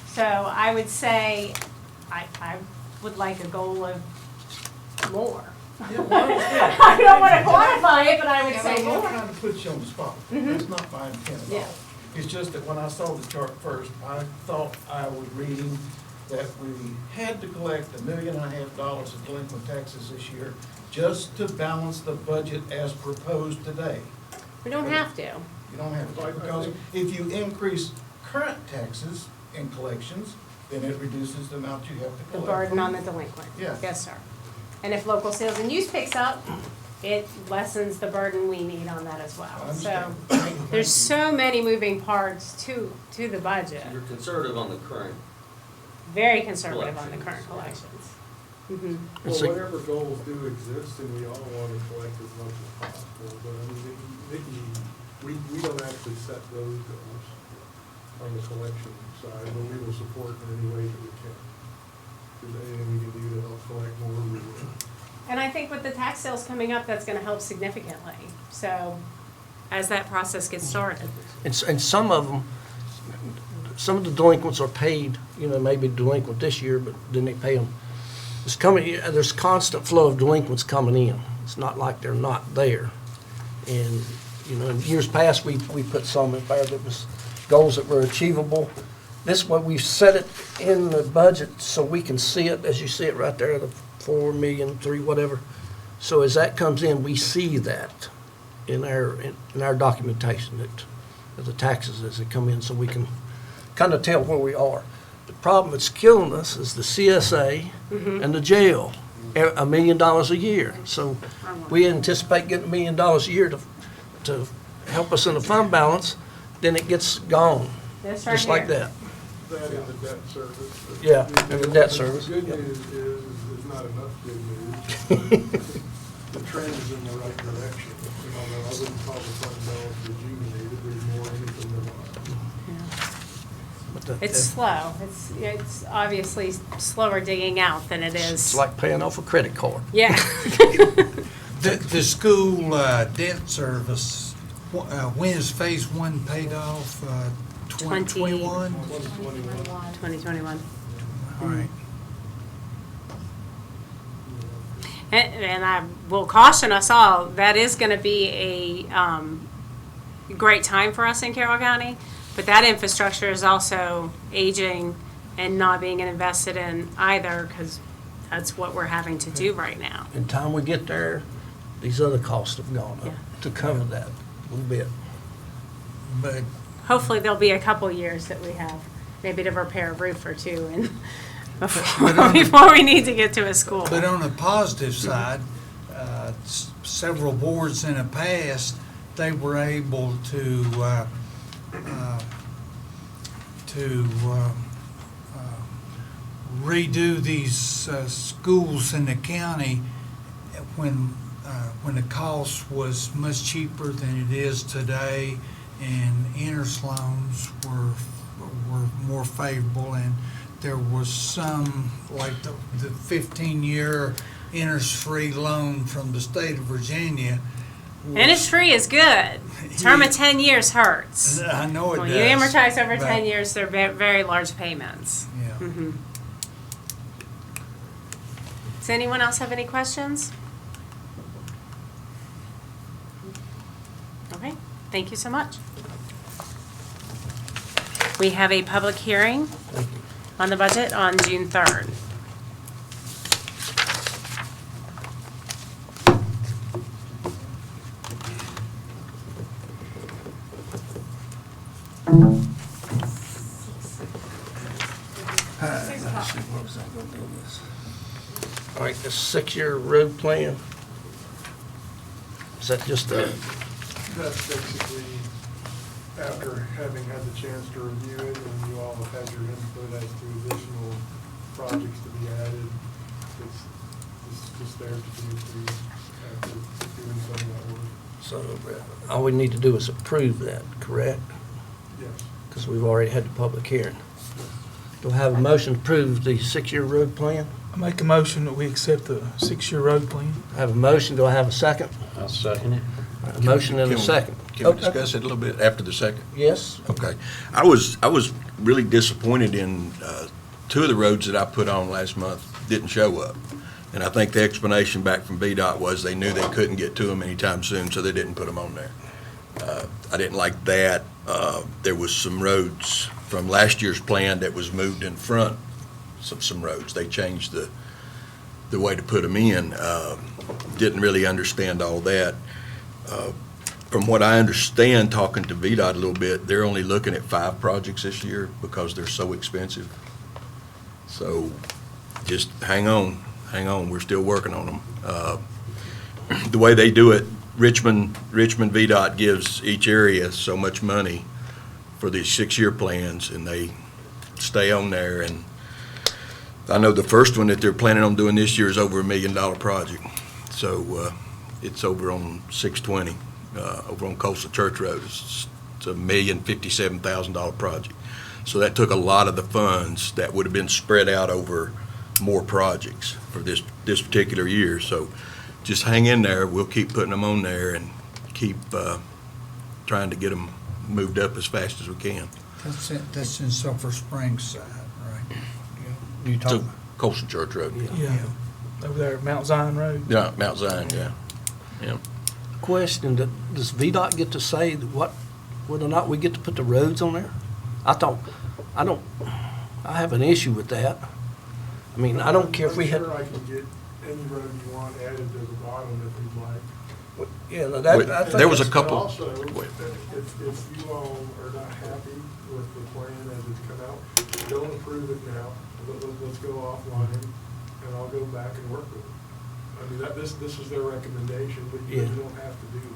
So I would say I would like a goal of more. Yeah, well, I understand. I don't want to quantify it, but I would say I'm not more. trying to put you on the spot. That's not my intent at Yeah. all. It's just that when I saw the chart first, I thought I was reading that we had to collect $1.5 million of delinquent taxes this year just to balance the budget as proposed today. We don't have to. You don't have to, because if you increase current taxes in collections, then it reduces the amount you have to The collect. burden on the delinquent. Yeah. Yes, sir. And if local sales and use picks up, it lessens the burden we need on that as I well. understand. So there's so many moving parts to the budget. You're conservative on the current. Very conservative on the current collections. Mhm. Well, So- whatever goals do exist, and we all want to collect as much as possible, but I mean, we don't actually set those goals on the collection side, but we will support in any way that we can. If there's anything we can do to help collect more, we will. And I think with the tax sales coming up, that's gonna help significantly. So as that process gets started. And some of them, some of the delinquents are paid, maybe delinquent this year, but then they pay them. There's constant flow of delinquents coming in. It's not like they're not there. And, in years past, we put some in there that was goals that were achievable. This way, we've set it in the budget so we can see it, as you see it right there, the 4 million, 3, whatever. So as that comes in, we see that in our documentation, of the taxes as they come in, so we can kind of tell where we are. The problem that's killing us is the CSA and the jail, $1 million a year. So we anticipate getting $1 million a year to help us in the fund balance, then it gets gone, This right just like here. that. That and the debt service. Yeah, and the debt service, The good yeah. news is there's not enough good news. The trend is in the right direction. Although I wouldn't call the fund balance rejuvenated, there's more in it than there was. But the- It's slow. It's obviously slower digging out than it is. It's like paying off a credit card. Yeah. The school debt service, when is phase 1 paid off? 2021? 2021. All right. And I will caution us all, that is going to be a great time for us in Carroll County, but that infrastructure is also aging and not being invested in either, because that's what we're having to do right now. In time we get there, these other costs have gone up Yeah. to cover that a little bit. But Hopefully, there'll be a couple years that we have, maybe to repair a roof or two and before we need to get to a school. But on the positive side, several boards in the past, they were able to redo these schools in the county when the cost was much cheaper than it is today, and interest loans were more favorable, and there was some, like the 15-year interest-free loan from the state of Virginia. Interest-free is good. Term of 10 years hurts. I know it does. When you amortize over but- 10 years, they're very large payments. Yeah. Mhm. Does anyone else have any questions? Okay, thank you so much. We have a public hearing on the budget on June 3rd. All right, the 6-year road plan, is that just a, That's basically after having had the chance to review it, and you all have had your input as to additional projects to be added. It's just there to be approved after doing some of that work. so all we need to do is approve that, correct? Yes. Because we've already had the public hearing. Do I have a motion to approve the 6-year road plan? I make a motion that we accept the 6-year road plan. I have a motion, do I have a second? I'll second it. A motion and a second. Can we discuss it a little bit after the second? Yes? Okay. I was really disappointed in two of the roads that I put on last month didn't show up. And I think the explanation back from VDOT was they knew they couldn't get to them anytime soon, so they didn't put them on there. I didn't like that. There was some roads from last year's plan that was moved in front of some roads. They changed the way to put them in. Didn't really understand all that. From what I understand, talking to VDOT a little bit, they're only looking at 5 projects this year because they're so expensive. So just hang on, we're still working on them. The way they do it, Richmond VDOT gives each area so much money for these 6-year plans, and they stay on there, and I know the first one that they're planning on doing this year is over $1 million project. So it's over on 620, over on Coastal Church Road. It's $1,057,000 project. So that took a lot of the funds that would have been spread out over more projects for this particular year. So just hang in there. We'll keep putting them on there and keep trying to get them moved up as fast as we can. That's in Sulphur Springs side, right? You So talking? Coastal Church Road. Yeah, over there, Mount Zion Road. Yeah, Mount Zion, yeah. Yeah. Question, does VDOT get to say whether or not we get to put the roads on there? I have an issue with that. I mean, I don't care if we had. I'm sure I can get any road you want added to the bottom if you'd like. Yeah, I think There was a that's- couple. And also, if you all are not happy with the plan as it's come out, don't approve it now. Let's go offline, and I'll go back and work with it. I mean, this is their recommendation, but you don't have to do this.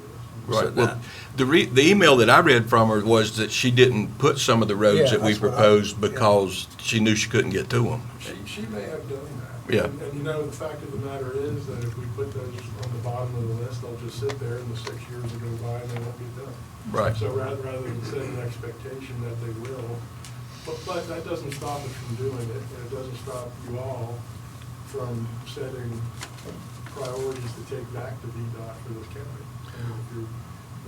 Right. Well, the email that I read from her was that she didn't put some of the roads that we proposed because she knew she couldn't get to them. She may have done that. Yeah. And you know, the fact of the matter is that if we put those on the bottom of the list, they'll just sit there and the 6 years will go by and they won't get done. Right. So rather than set an expectation that they will, but that doesn't stop us from doing it, and it doesn't stop you all from setting priorities to take back to VDOT for this county. And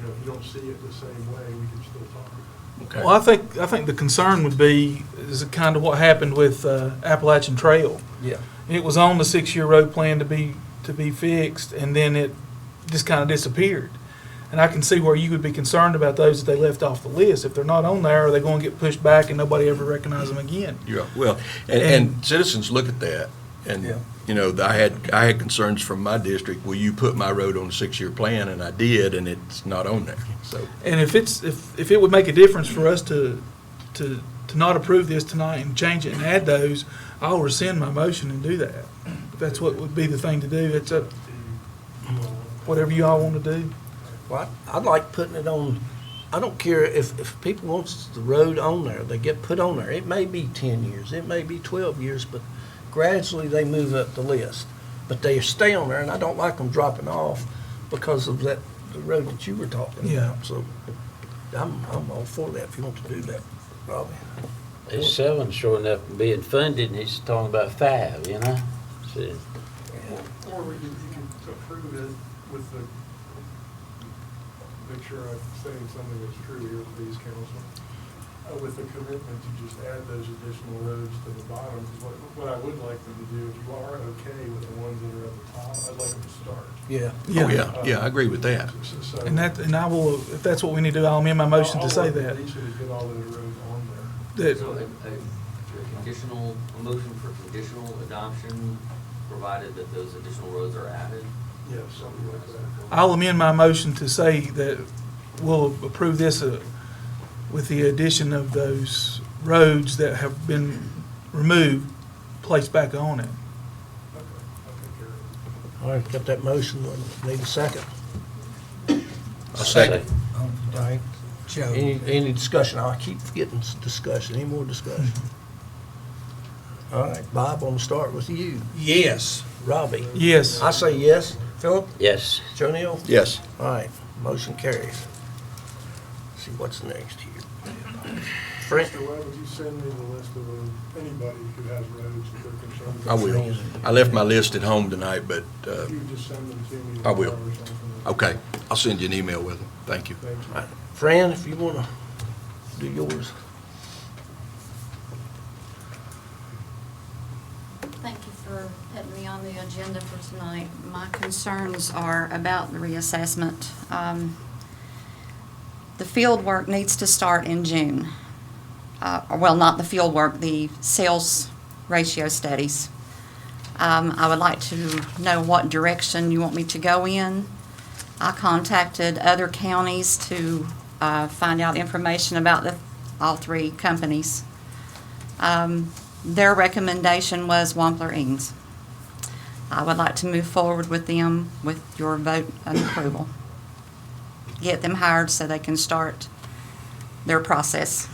if you don't see it the same way, we can still talk about it. Okay. Well, I think the concern would be, is kind of what happened with Appalachian Trail. Yeah. It was on the 6-year road plan to be fixed, and then it just kind of disappeared. And I can see where you would be concerned about those that they left off the list. If they're not on there, are they going to get pushed back and nobody ever recognize them again? Yeah, well, and citizens look at that, and, you know, I had concerns from my district, will you put my road on the 6-year plan? And I did, and it's not on there, so. And if it would make a difference for us to not approve this tonight and change it and add those, I'll rescind my motion and do that. If that's what would be the thing to do, it's up, whatever you all want to do. Well, I'd like putting it on, I don't care if people wants the road on there, they get put on there. It may be 10 years, it may be 12 years, but gradually they move up the list. But they stay on there, and I don't like them dropping off because of the road that you were talking Yeah. about. So I'm all for that if you want to do that, Robbie. He's 7 short enough to being funded, and he's talking about 5, you know? See, Or you can approve it with the, make sure I'm saying something that's true here, please, council. With the commitment to just add those additional roads to the bottom, because what I would like them to do, if you are okay with the ones that are at the top, I'd like them to start. Yeah. Oh, yeah, I agree with that. So- And I will, if that's what we need to do, I'll amend my motion to say I'll that. work with Lisa to get all those roads on there. That- So a motion for conditional adoption, provided that those additional roads are added? Yes, something like that. I'll amend my motion to say that we'll approve this with the addition of those roads that have been removed, placed back on it. Okay, I'll take care of it. All right, got that motion, need a second. A second. All right, Joe. Any discussion? I keep forgetting discussion, any more discussion? All right, Bob, I'm gonna start with you. Yes. Robbie? Yes. I say yes. Philip? yes. Joe Neal? Yes. All right, motion carries. See what's next here. Frank? Mr. Webb, would you send me the list of anybody who has roads that they're concerned I about? will. I left my list at home tonight, but, If you would just send them to me. I will. tomorrow or something. okay, I'll send you an email with them. Thank you. Thank you. All right, Fran, if you wanna do yours. Thank you for putting me on the agenda for tonight. My concerns are about the reassessment. The field work needs to start in June. Well, not the field work, the sales ratio studies. I would like to know what direction you want me to go in. I contacted other counties to find out information about all 3 companies. Their recommendation was Wampler-Eanes. I would like to move forward with them with your vote and approval. Get them hired so they can start their process.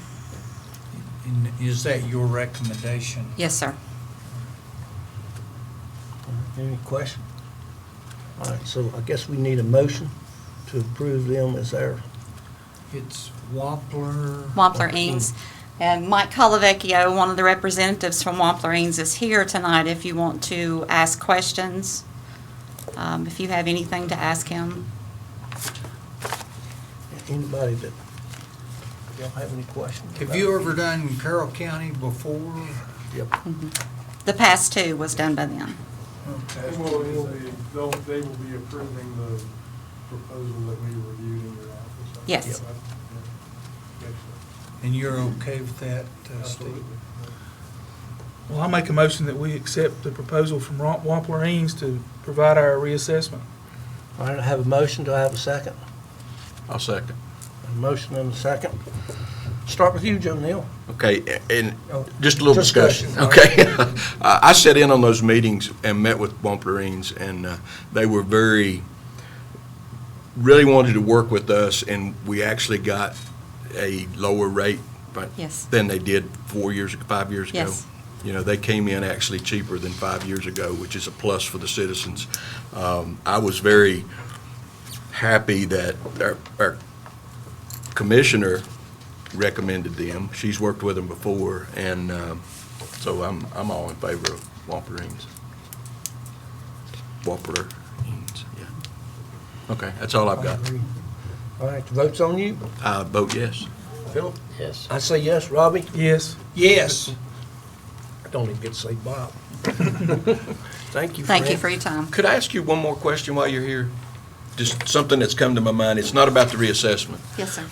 And is that your recommendation? Yes, sir. Any question? All right, so I guess we need a motion to approve them as our, It's Wampler. Wampler Eanes. And Mike Colavecchio, one of the representatives from Wampler Eanes, is here tonight if you want to ask questions. If you have anything to ask him. anybody that, y'all have any questions? Have you ever done Carroll County before? Yep. The past two was done by them. Okay. Well, they will be approving the proposal that we reviewed in your office. Yes. Yeah. Excellent. And you're okay with that, Steve? Absolutely. Well, I make a motion that we accept the proposal from Wampler Eanes to provide our reassessment. All right, I have a motion. Do I have a second? I'll second. A motion and a second. Start with you, Joe Neal. Okay, and just a little Discussion. discussion, okay? I sat in on those meetings and met with Wampler Eanes, and they were really wanted to work with us, and we actually got a lower rate Yes. than they did 5 years ago. Yes. You know, they came in actually cheaper than 5 years ago, which is a plus for the citizens. I was very happy that our commissioner recommended them. She's worked with them before, and so I'm all in favor of Wampler Eanes. Wampler Eanes, yeah. Okay, that's all I've got. All right, the vote's on you. I vote yes. Philip? Yes. I say yes. Robbie? Yes. Yes. I don't even get to say Bob. Thank you. Thank you Fran. for your time. Could I ask you one more question while you're here? Just something that's come to my mind. It's not about the reassessment. Yes, sir.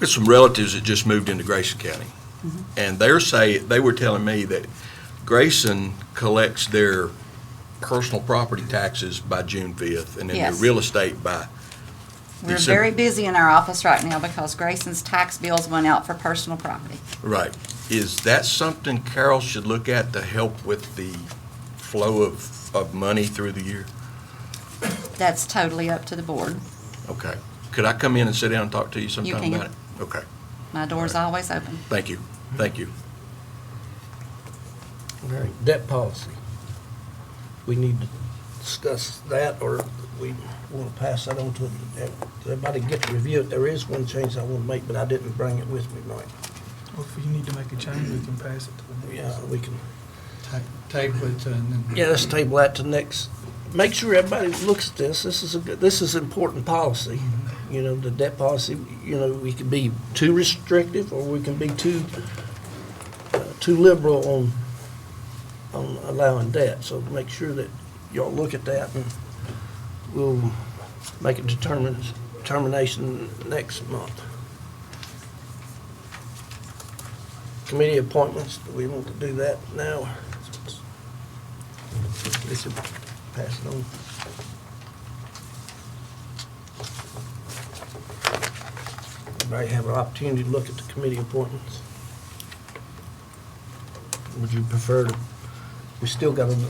There's some relatives that just moved into Grayson County, and they were telling me that Grayson collects their personal property taxes by June 5th, and then their Yes. real estate by We're December. very busy in our office right now because Grayson's tax bills went out for personal property. Right. Is that something Carroll should look at to help with the flow of money through the year? That's totally up to the board. Okay. Could I come in and sit down and talk to you sometime can. about it? Okay. My door's always open. Thank you. Thank you. All right, debt policy. We need to discuss that, or we want to pass that on to everybody get to review it. There is one change I want to make, but I didn't bring it with me tonight. Well, if you need to make a change, we can pass it to the next. Yeah, we can. Table it and then. Yeah, let's table that to next. Make sure everybody looks at this. This is important policy. You know, the debt policy, you know, we can be too restrictive or we can be too liberal on allowing debt. So make sure that y'all look at that, and we'll make a determination next month. Committee appointments, do we want to do that now? This will pass it on. Everybody have an opportunity to look at the committee appointments. Would you prefer to, we still got an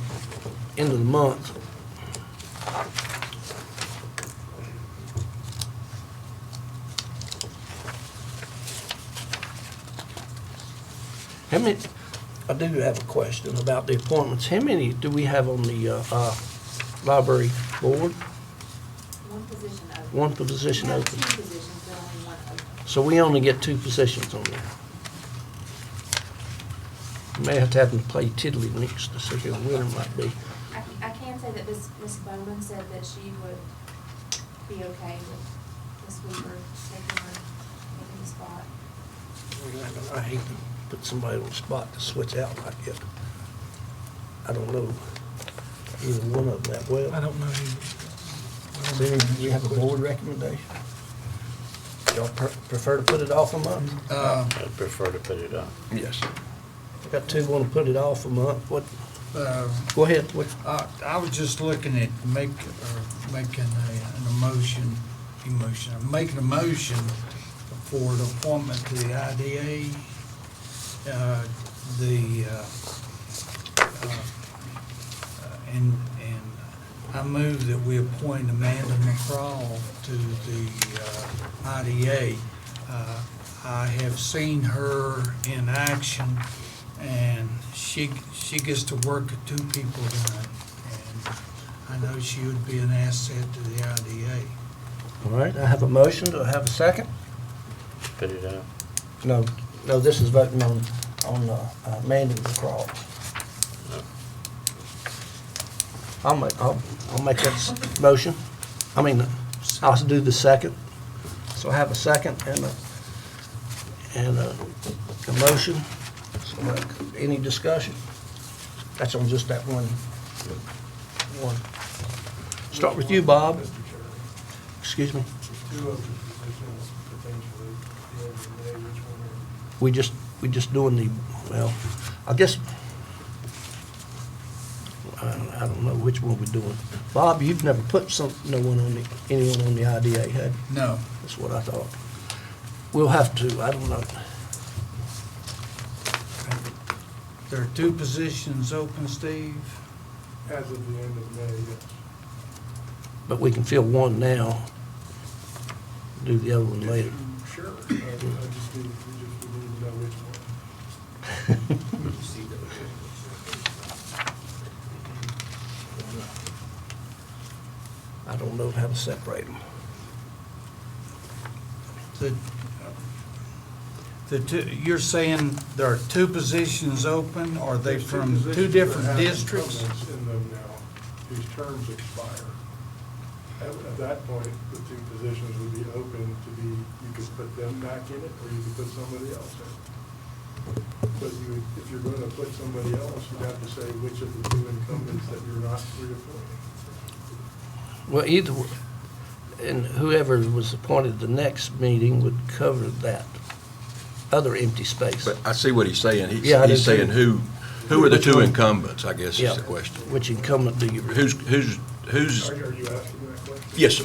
end of the month. How many, I do have a question about the appointments. How many do we have on the library board? One position open. One position We have open. 2 positions, but only one open. So we only get 2 positions on there. May have to play tiddlywinks to see who the winner might be. I can say that Ms. Bowman said that she would be okay with Ms. Weaver taking the spot. I hate to put somebody on the spot to switch out like that. I don't know either one of them that well. I don't know who. Do we have a board recommendation? Y'all prefer to put it off a month? I'd prefer to put it on. Yes. Got 2 want to put it off a month. What? Go ahead. What? I was just looking at making a motion for the appointment to the IDA. And I move that we appoint Amanda McCraw to the IDA. I have seen her in action, and she gets to work at 2 people tonight. I know she would be an asset to the IDA. All right, I have a motion. Do I have a second? Put it out. No, this is voting on Mandy McCraw. I'll make that motion. I mean, I'll do the second. So I have a second and a motion. So any discussion? That's on just that one. Start with you, Bob. Excuse me. Two of the positions potentially, at the end of May, which one We just doing the, well, I guess, I don't know which one we're doing. Bob, you've never put anyone on the IDA, had you? No. That's what I thought. We'll have to, I don't know. There are two positions open, Steve. as of the end of May, yes. But we can fill one now, do the other one later. Sure, we just need to know which one. I don't know how to separate them. You're saying there are two positions open, or are they There's two from two positions different that have districts? incumbents in them now, whose terms expire. At that point, the two positions would be open to be, you could put them back in it, or you could put somebody else in it. But if you're going to put somebody else, you'd have to say which of the two incumbents that you're not reappointing. Well, either, and whoever was appointed the next meeting would cover that other empty space. But I see what he's saying. Yeah, I do He's saying too. who are the Which two one? incumbents, I guess Yeah. is the question. Which incumbent do you? Who's, Are you asking that question? yes, sir.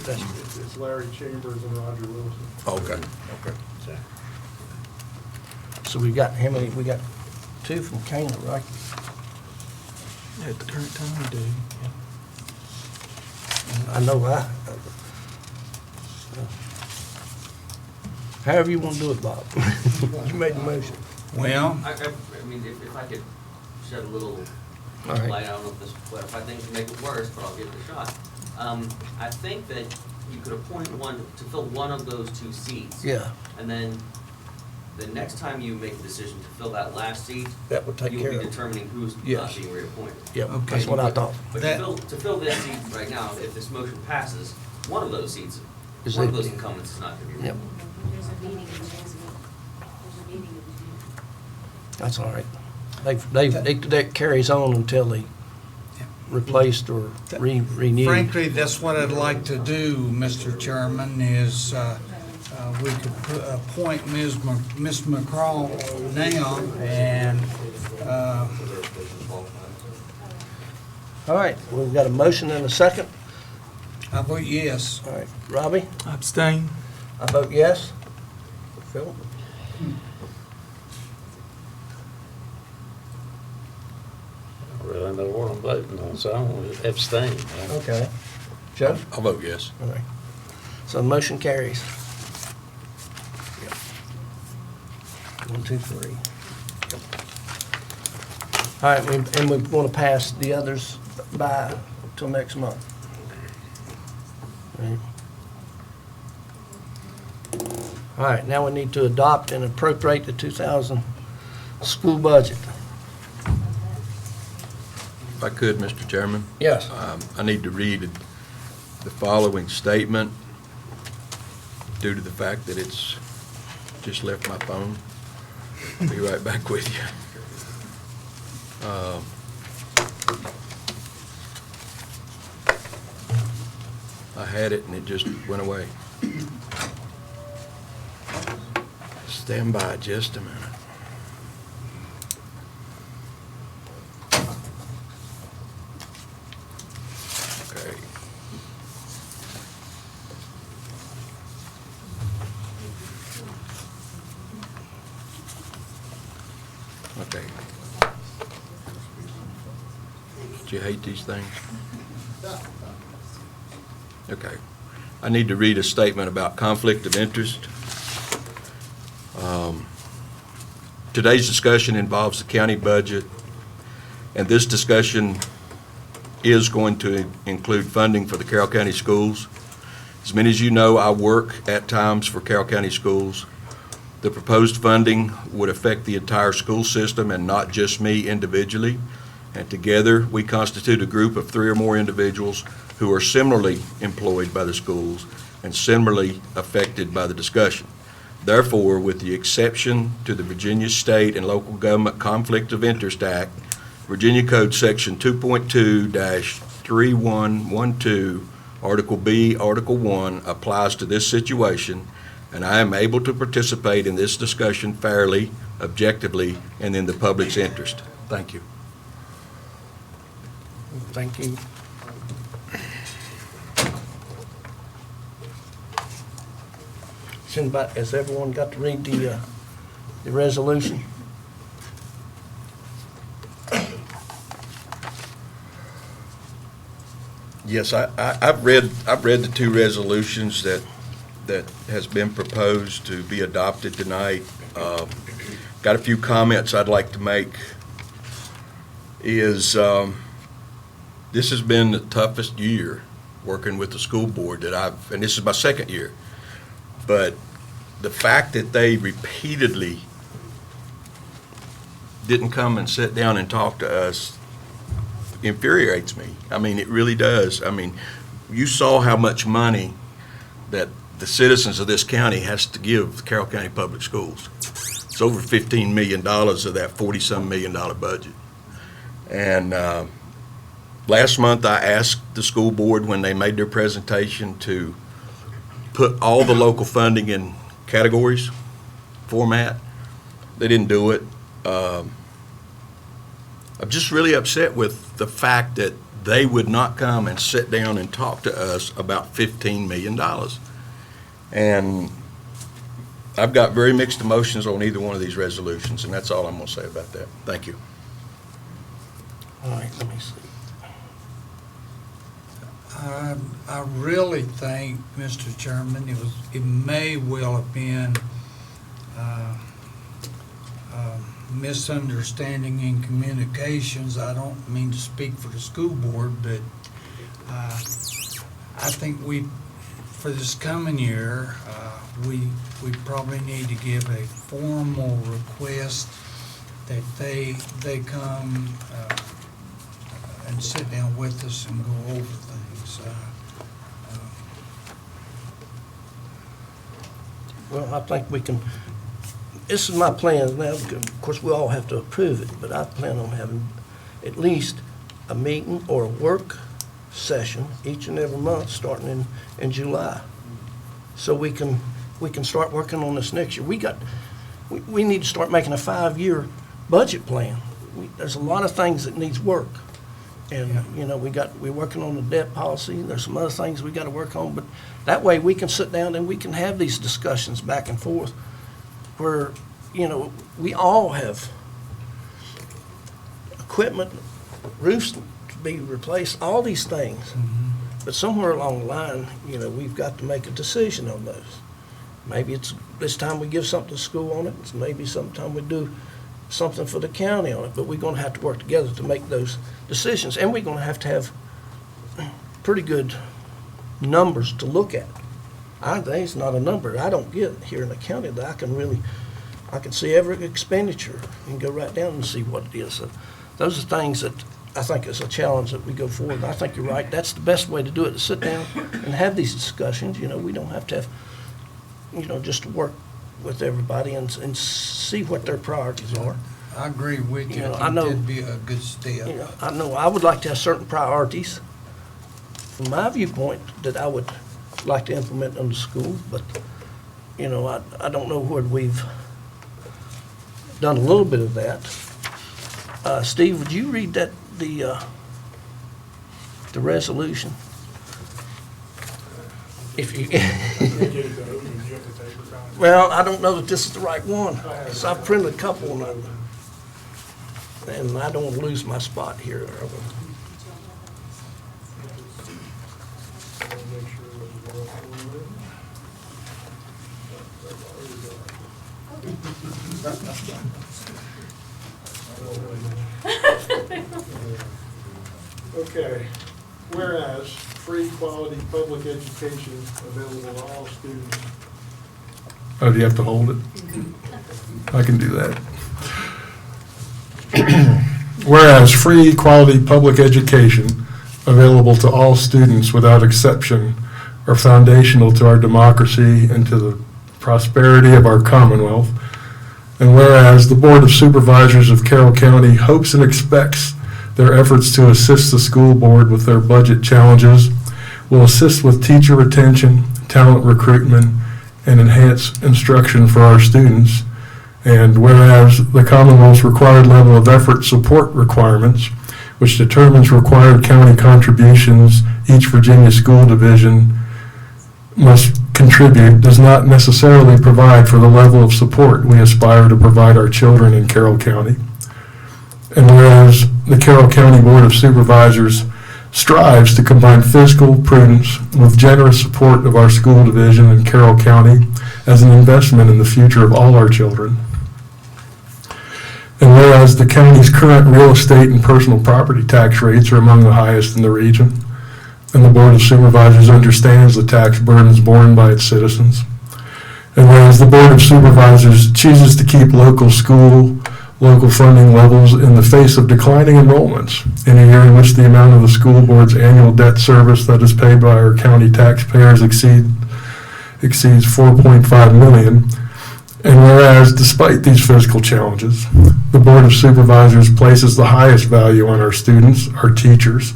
It's Larry Chambers and Roger Wilson. Okay, okay. So we got, how many, we got two from Cana, right? At the current time, we do. I know however you want to do it, Bob. You made the motion. Well, I mean, if I could shed a little All right. light, I don't know if this, what if I think can make it worse, but I'll give it a shot. I think that you could appoint one to fill one of those two seats. Yeah, And then the next time you make a decision to fill that last seat, that would take you'll care be of it. determining who's not Yes. being reappointed. Yep, Okay. that's what I thought. But That- to fill this seat right now, if this motion passes, one of those seats, Is one of it- those incumbents is not going to be Yep, reappointed. There's a meeting in June. There's a meeting in June. that's all right. That carries on until they replaced or renewed. frankly, that's what I'd like to do, Mr. Chairman, is we could appoint Ms. McCraw now, and All right, we've got a motion and a second. I vote yes. All right, Robbie? I abstain. I vote yes. Phil? I really know what I'm voting on, so I'm going to abstain. Okay. Joe? I'll vote yes. All right. So the motion carries. Yep. 1, 2, 3. All right, and we want to pass the others by till next month. All right. All right, now we need to adopt and appropriate the 2000 school budget. If I could, Mr. Chairman, Yes. I need to read the following statement due to the fact that it's just left my phone. I'll be right back with you. I had it and it just went away. Stand by just a minute. Okay. Okay. Do you hate these things? Okay. I need to read a statement about conflict of interest. Today's discussion involves the county budget, and this discussion is going to include funding for the Carroll County Schools. As many as you know, I work at times for Carroll County Schools. The proposed funding would affect the entire school system and not just me individually. And together, we constitute a group of 3 or more individuals who are similarly employed by the schools and similarly affected by the discussion. Therefore, with the exception to the Virginia State and Local Government Conflict of Interest Act, Virginia Code Section 2.2-3112, Article B, Article 1 applies to this situation, and I am able to participate in this discussion fairly, objectively, and in the public's interest. Thank you. Thank you. Has everyone got to read the resolution? Yes, I've read the 2 resolutions that has been proposed to be adopted tonight. Got a few comments I'd like to make. This has been the toughest year working with the school board and this is my 2nd year. But the fact that they repeatedly didn't come and sit down and talk to us infuriates me. I mean, it really does. I mean, you saw how much money that the citizens of this county has to give the Carroll County Public Schools. It's over $15 million of that $40-some million budget. And last month, I asked the school board when they made their presentation to put all the local funding in categories format. They didn't do it. I'm just really upset with the fact that they would not come and sit down and talk to us about $15 million. And I've got very mixed emotions on either one of these resolutions, and that's all I'm going to say about that. Thank you. All right, let me see. I really think, Mr. Chairman, it may well have been misunderstanding in communications. I don't mean to speak for the school board, but I think for this coming year, we probably need to give a formal request that they come and sit down with us and go over things. Well, I think we can, this is my plan now. Of course, we all have to approve it, but I plan on having at least a meeting or a work session each and every month, starting in July. So we can start working on this next year. We need to start making a 5-year budget plan. There's a lot of things that needs work. And, you know, we're working on the debt policy. There's some other things we got to work on, but that way we can sit down and we can have these discussions back and forth where, you know, we all have equipment, roofs to be replaced, all these things. Mm-hmm. But somewhere along the line, you know, we've got to make a decision on those. Maybe it's this time we give something to school on it. It's maybe sometime we do something for the county on it, but we're going to have to work together to make those decisions, and we're going to have pretty good numbers to look at. I think it's not a number I don't get here in the county that I can see every expenditure and go right down and see what it is. So those are things that I think is a challenge that we go forward. And I think you're right. That's the best way to do it, to sit down and have these discussions. You know, we don't have to have, you know, just work with everybody and see what their priorities are. I agree with you. You know, I I know- think that'd be a good step. You know, I know I would like to have certain priorities from my viewpoint that I would like to implement in the school, but, you know, I don't know where we've done a little bit of that. Steve, would you read the resolution? If you, well, I don't know that this is the right one. So I've printed a couple and I don't want to lose my spot here. Okay, whereas free quality public education available to all students. Oh, do you have to hold it? I can do that. Whereas free quality public education available to all students without exception are foundational to our democracy and to the prosperity of our Commonwealth. And whereas the Board of Supervisors of Carroll County hopes and expects their efforts to assist the school board with their budget challenges will assist with teacher retention, talent recruitment, and enhance instruction for our students. And whereas the Commonwealth's required level of effort support requirements, which determines required county contributions each Virginia school division must contribute, does not necessarily provide for the level of support we aspire to provide our children in Carroll County. And whereas the Carroll County Board of Supervisors strives to combine fiscal prudence with generous support of our school division in Carroll County as an investment in the future of all our children. And whereas the county's current real estate and personal property tax rates are among the highest in the region, and the Board of Supervisors understands the tax burdens borne by its citizens. And whereas the Board of Supervisors chooses to keep local funding levels in the face of declining enrollments in a year in which the amount of the school board's annual debt service that is paid by our county taxpayers exceeds $4.5 million. And whereas despite these fiscal challenges, the Board of Supervisors places the highest value on our students, our teachers,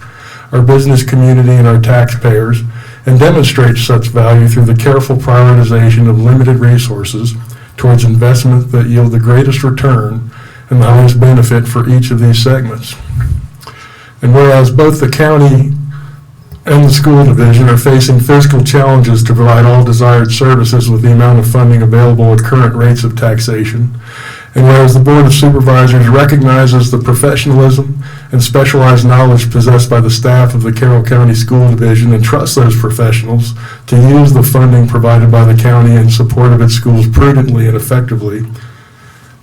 our business community, and our taxpayers, and demonstrates such value through the careful prioritization of limited resources towards investment that yield the greatest return and the highest benefit for each of these segments. And whereas both the county and the school division are facing fiscal challenges to provide all desired services with the amount of funding available at current rates of taxation, and whereas the Board of Supervisors recognizes the professionalism and specialized knowledge possessed by the staff of the Carroll County School Division and trusts those professionals to use the funding provided by the county in support of its schools prudently and effectively,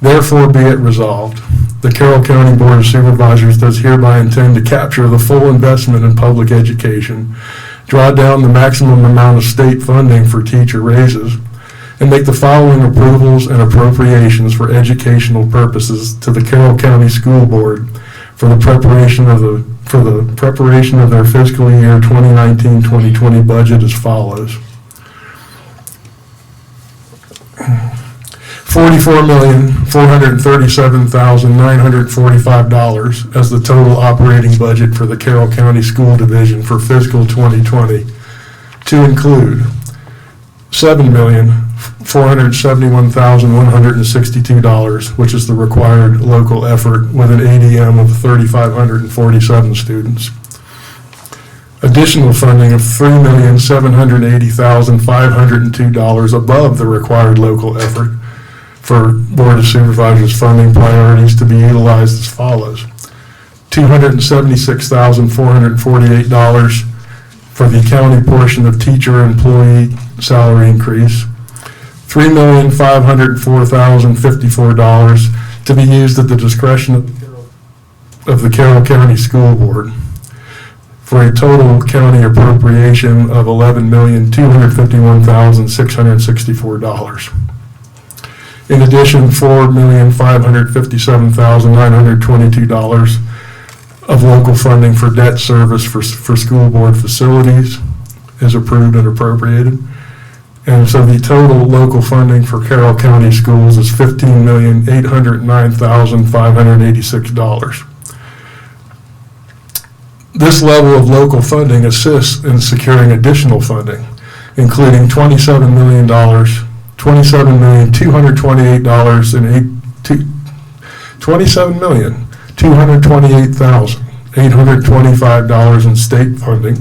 therefore be it resolved, the Carroll County Board of Supervisors does hereby intend to capture the full investment in public education, draw down the maximum amount of state funding for teacher raises, and make the following approvals and appropriations for educational purposes to the Carroll County School Board for the preparation of their fiscal year 2019-2020 budget as follows. $44,437,945 as the total operating budget for the Carroll County School Division for fiscal 2020, to include $7,471,162, which is the required local effort with an ADM of 3,547 students. Additional funding of $3,780,502 above the required local effort for Board of Supervisors funding priorities to be utilized as follows. $276,448 for the county portion of teacher employee salary increase, $3,504,054 to be used at the discretion of the Carroll County School Board, for a total county appropriation of $11,251,664. In addition, $4,557,922 of local funding for debt service for school board facilities is approved and appropriated. And so the total local funding for Carroll County schools is $15,809,586. This level of local funding assists in securing additional funding, including $27,228,825 in state funding,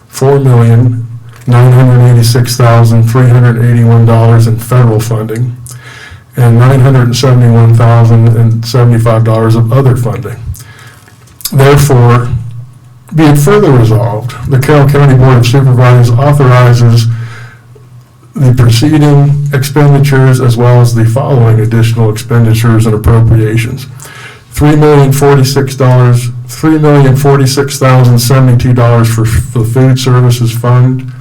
$4,986,381 in federal funding, and $971,075 of other funding. Therefore, be it further resolved, the Carroll County Board of Supervisors authorizes the preceding expenditures as well as the following additional expenditures and appropriations. $3,046,000 $3,046,072 for the food services fund,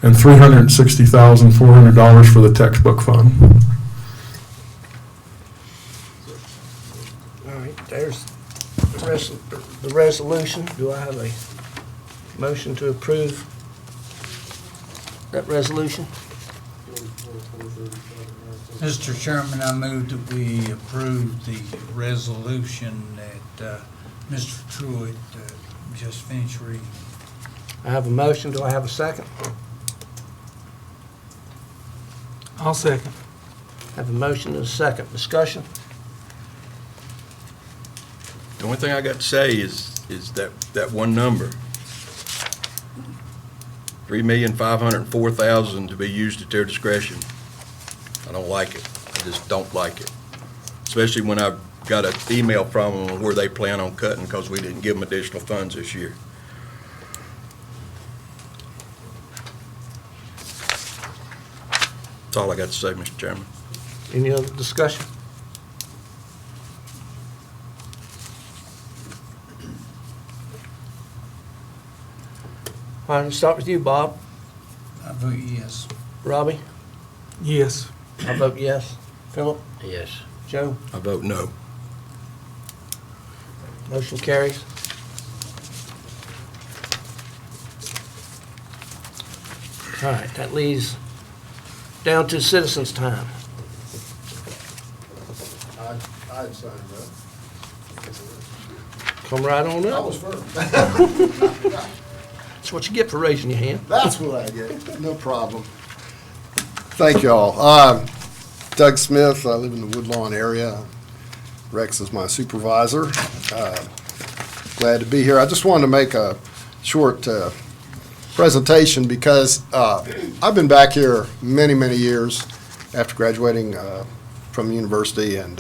and $360,400 for the textbook fund. All right, there's the resolution. Do I have a motion to approve that resolution? Mr. Chairman, I move that we approve the resolution that Mr. Truitt just finished reading. I have a motion. Do I have a second? I'll second. I have a motion and a second. Discussion? The only thing I got to say is that one number. $3,504,000 to be used at their discretion. I don't like it. I just don't like it. Especially when I've got an email from them on where they plan on cutting because we didn't give them additional funds this year. That's all I got to say, Mr. Chairman. Any other discussion? All right, let's start with you, Bob. I vote yes. Robbie? Yes. I vote yes. Philip? Yes. Joe? I vote no. Motion carries. All right, that leaves down to citizens' time. I'd sign it up. Come right on I up. was first. That's what you get for raising your hand. That's what I get, no problem. Thank you all. Doug Smith, I live in the Woodlawn area. Rex is my supervisor. Glad to be here. I just wanted to make a short presentation because I've been back here many, many years after graduating from university and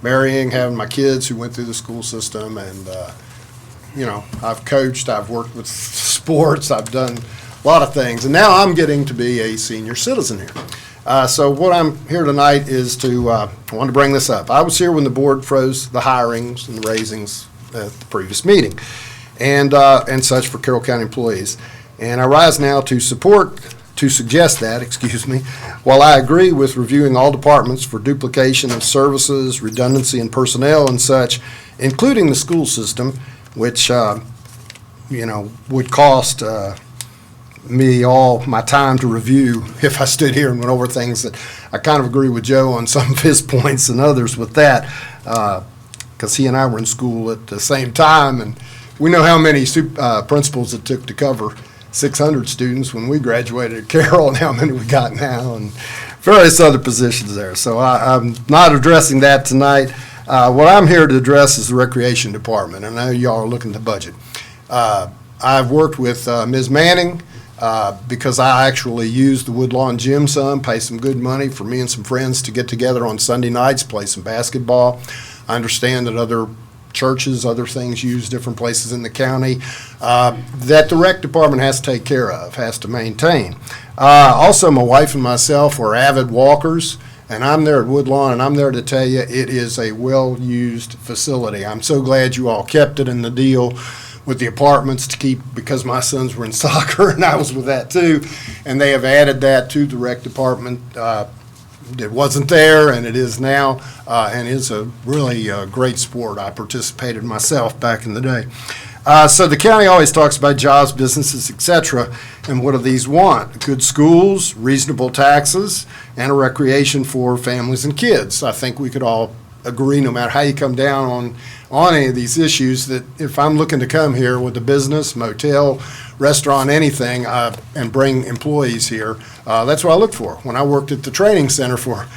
marrying, having my kids who went through the school system, and you know, I've coached, I've worked with sports, I've done a lot of things, and now I'm getting to be a senior citizen here. So what I'm here tonight is to, I want to bring this up. I was here when the board froze the hirings and the raisings at the previous meeting, and such for Carroll County employees. And I rise now to suggest that, while I agree with reviewing all departments for duplication of services, redundancy in personnel and such, including the school system, which, you know, would cost me all my time to review if I stood here and went over things that I kind of agree with Joe on some of his points and others with that, because he and I were in school at the same time, and we know how many principals it took to cover 600 students when we graduated at Carroll and how many we got now, and various other positions there. So I'm not addressing that tonight. What I'm here to address is the recreation department. I know y'all are looking at the budget. I've worked with Ms. Manning because I actually use the Woodlawn Gym some, pay some good money for me and some friends to get together on Sunday nights, play some basketball. I understand that other churches, other things use different places in the county that the rec department has to take care of, has to maintain. Also, my wife and myself are avid walkers, and I'm there at Woodlawn, and I'm there to tell you it is a well-used facility. I'm so glad you all kept it in the deal with the apartments to keep, because my sons were in soccer and I was with that too, and they have added that to the rec department. It wasn't there, and it is now, and it's a really great sport. I participated myself back in the day. So the county always talks about jobs, businesses, et cetera, and what do these want? Good schools, reasonable taxes, and a recreation for families and kids. I think we could all agree, no matter how you come down on any of these issues, that if I'm looking to come here with a business, motel, restaurant, anything, and bring employees here, that's what I look for. When I worked at the training center for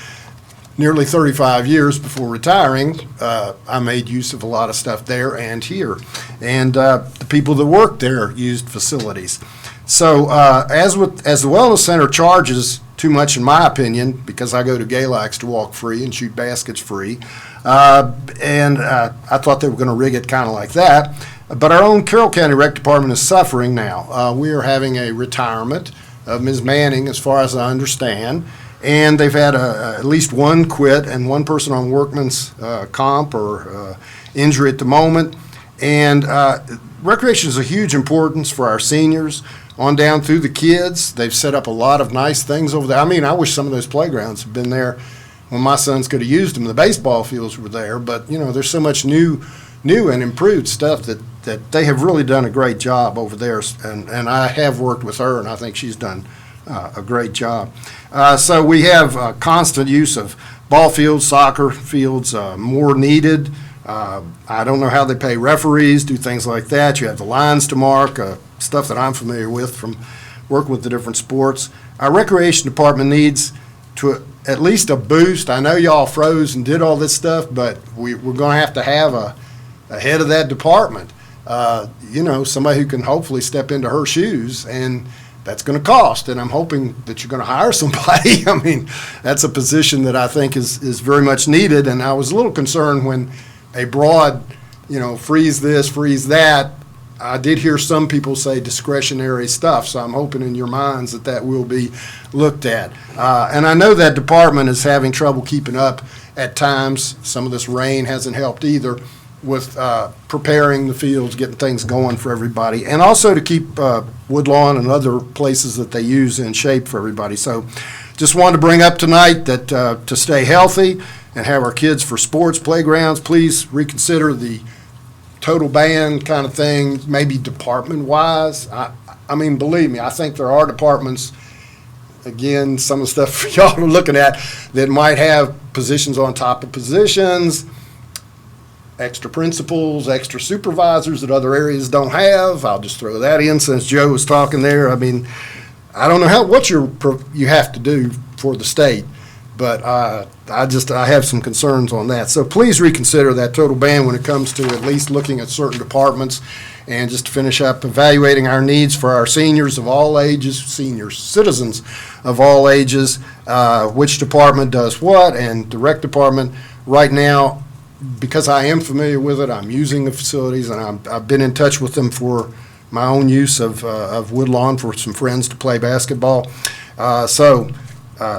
nearly 35 years before retiring, I made use of a lot of stuff there and here. And the people that worked there used facilities. So as the Wellness Center charges too much, in my opinion, because I go to Galax to walk free and shoot baskets free, and I thought they were going to rig it kind of like that. But our own Carroll County Rec Department is suffering now. We are having a retirement of Ms. Manning, as far as I understand, and they've had at least one quit and one person on workman's comp or injury at the moment. And recreation is a huge importance for our seniors on down through the kids. They've set up a lot of nice things over there. I mean, I wish some of those playgrounds had been there when my sons could have used them. The baseball fields were there, but, you know, there's so much new and improved stuff that they have really done a great job over there. And I have worked with her, and I think she's done a great job. So we have constant use of ball fields, soccer fields, more needed. I don't know how they pay referees, do things like that. You have the lines to mark, stuff that I'm familiar with from working with the different sports. Our recreation department needs to at least a boost. I know y'all froze and did all this stuff, but we're going to have a head of that department. You know, somebody who can hopefully step into her shoes, and that's going to cost. And I'm hoping that you're going to hire somebody. I mean, that's a position that I think is very much needed. And I was a little concerned when a broad, you know, freeze this, freeze that. I did hear some people say discretionary stuff, so I'm hoping in your minds that will be looked at. And I know that department is having trouble keeping up at times. Some of this rain hasn't helped either with preparing the fields, getting things going for everybody, and also to keep Woodlawn and other places that they use in shape for everybody. So just wanted to bring up tonight that to stay healthy and have our kids for sports playgrounds, please reconsider the total ban kind of thing, maybe department-wise. I mean, believe me, I think there are departments, again, some of the stuff y'all are looking at, that might have positions on top of positions, extra principals, extra supervisors that other areas don't have. I'll just throw that in since Joe was talking there. I mean, I don't know what you have to do for the state, but I have some concerns on that. So please reconsider that total ban when it comes to at least looking at certain departments. And just to finish up, evaluating our needs for our seniors of all ages, citizens of all ages, which department does what, and the rec department right now, because I am familiar with it, I'm using the facilities, and I've been in touch with them for my own use of Woodlawn for some friends to play basketball. So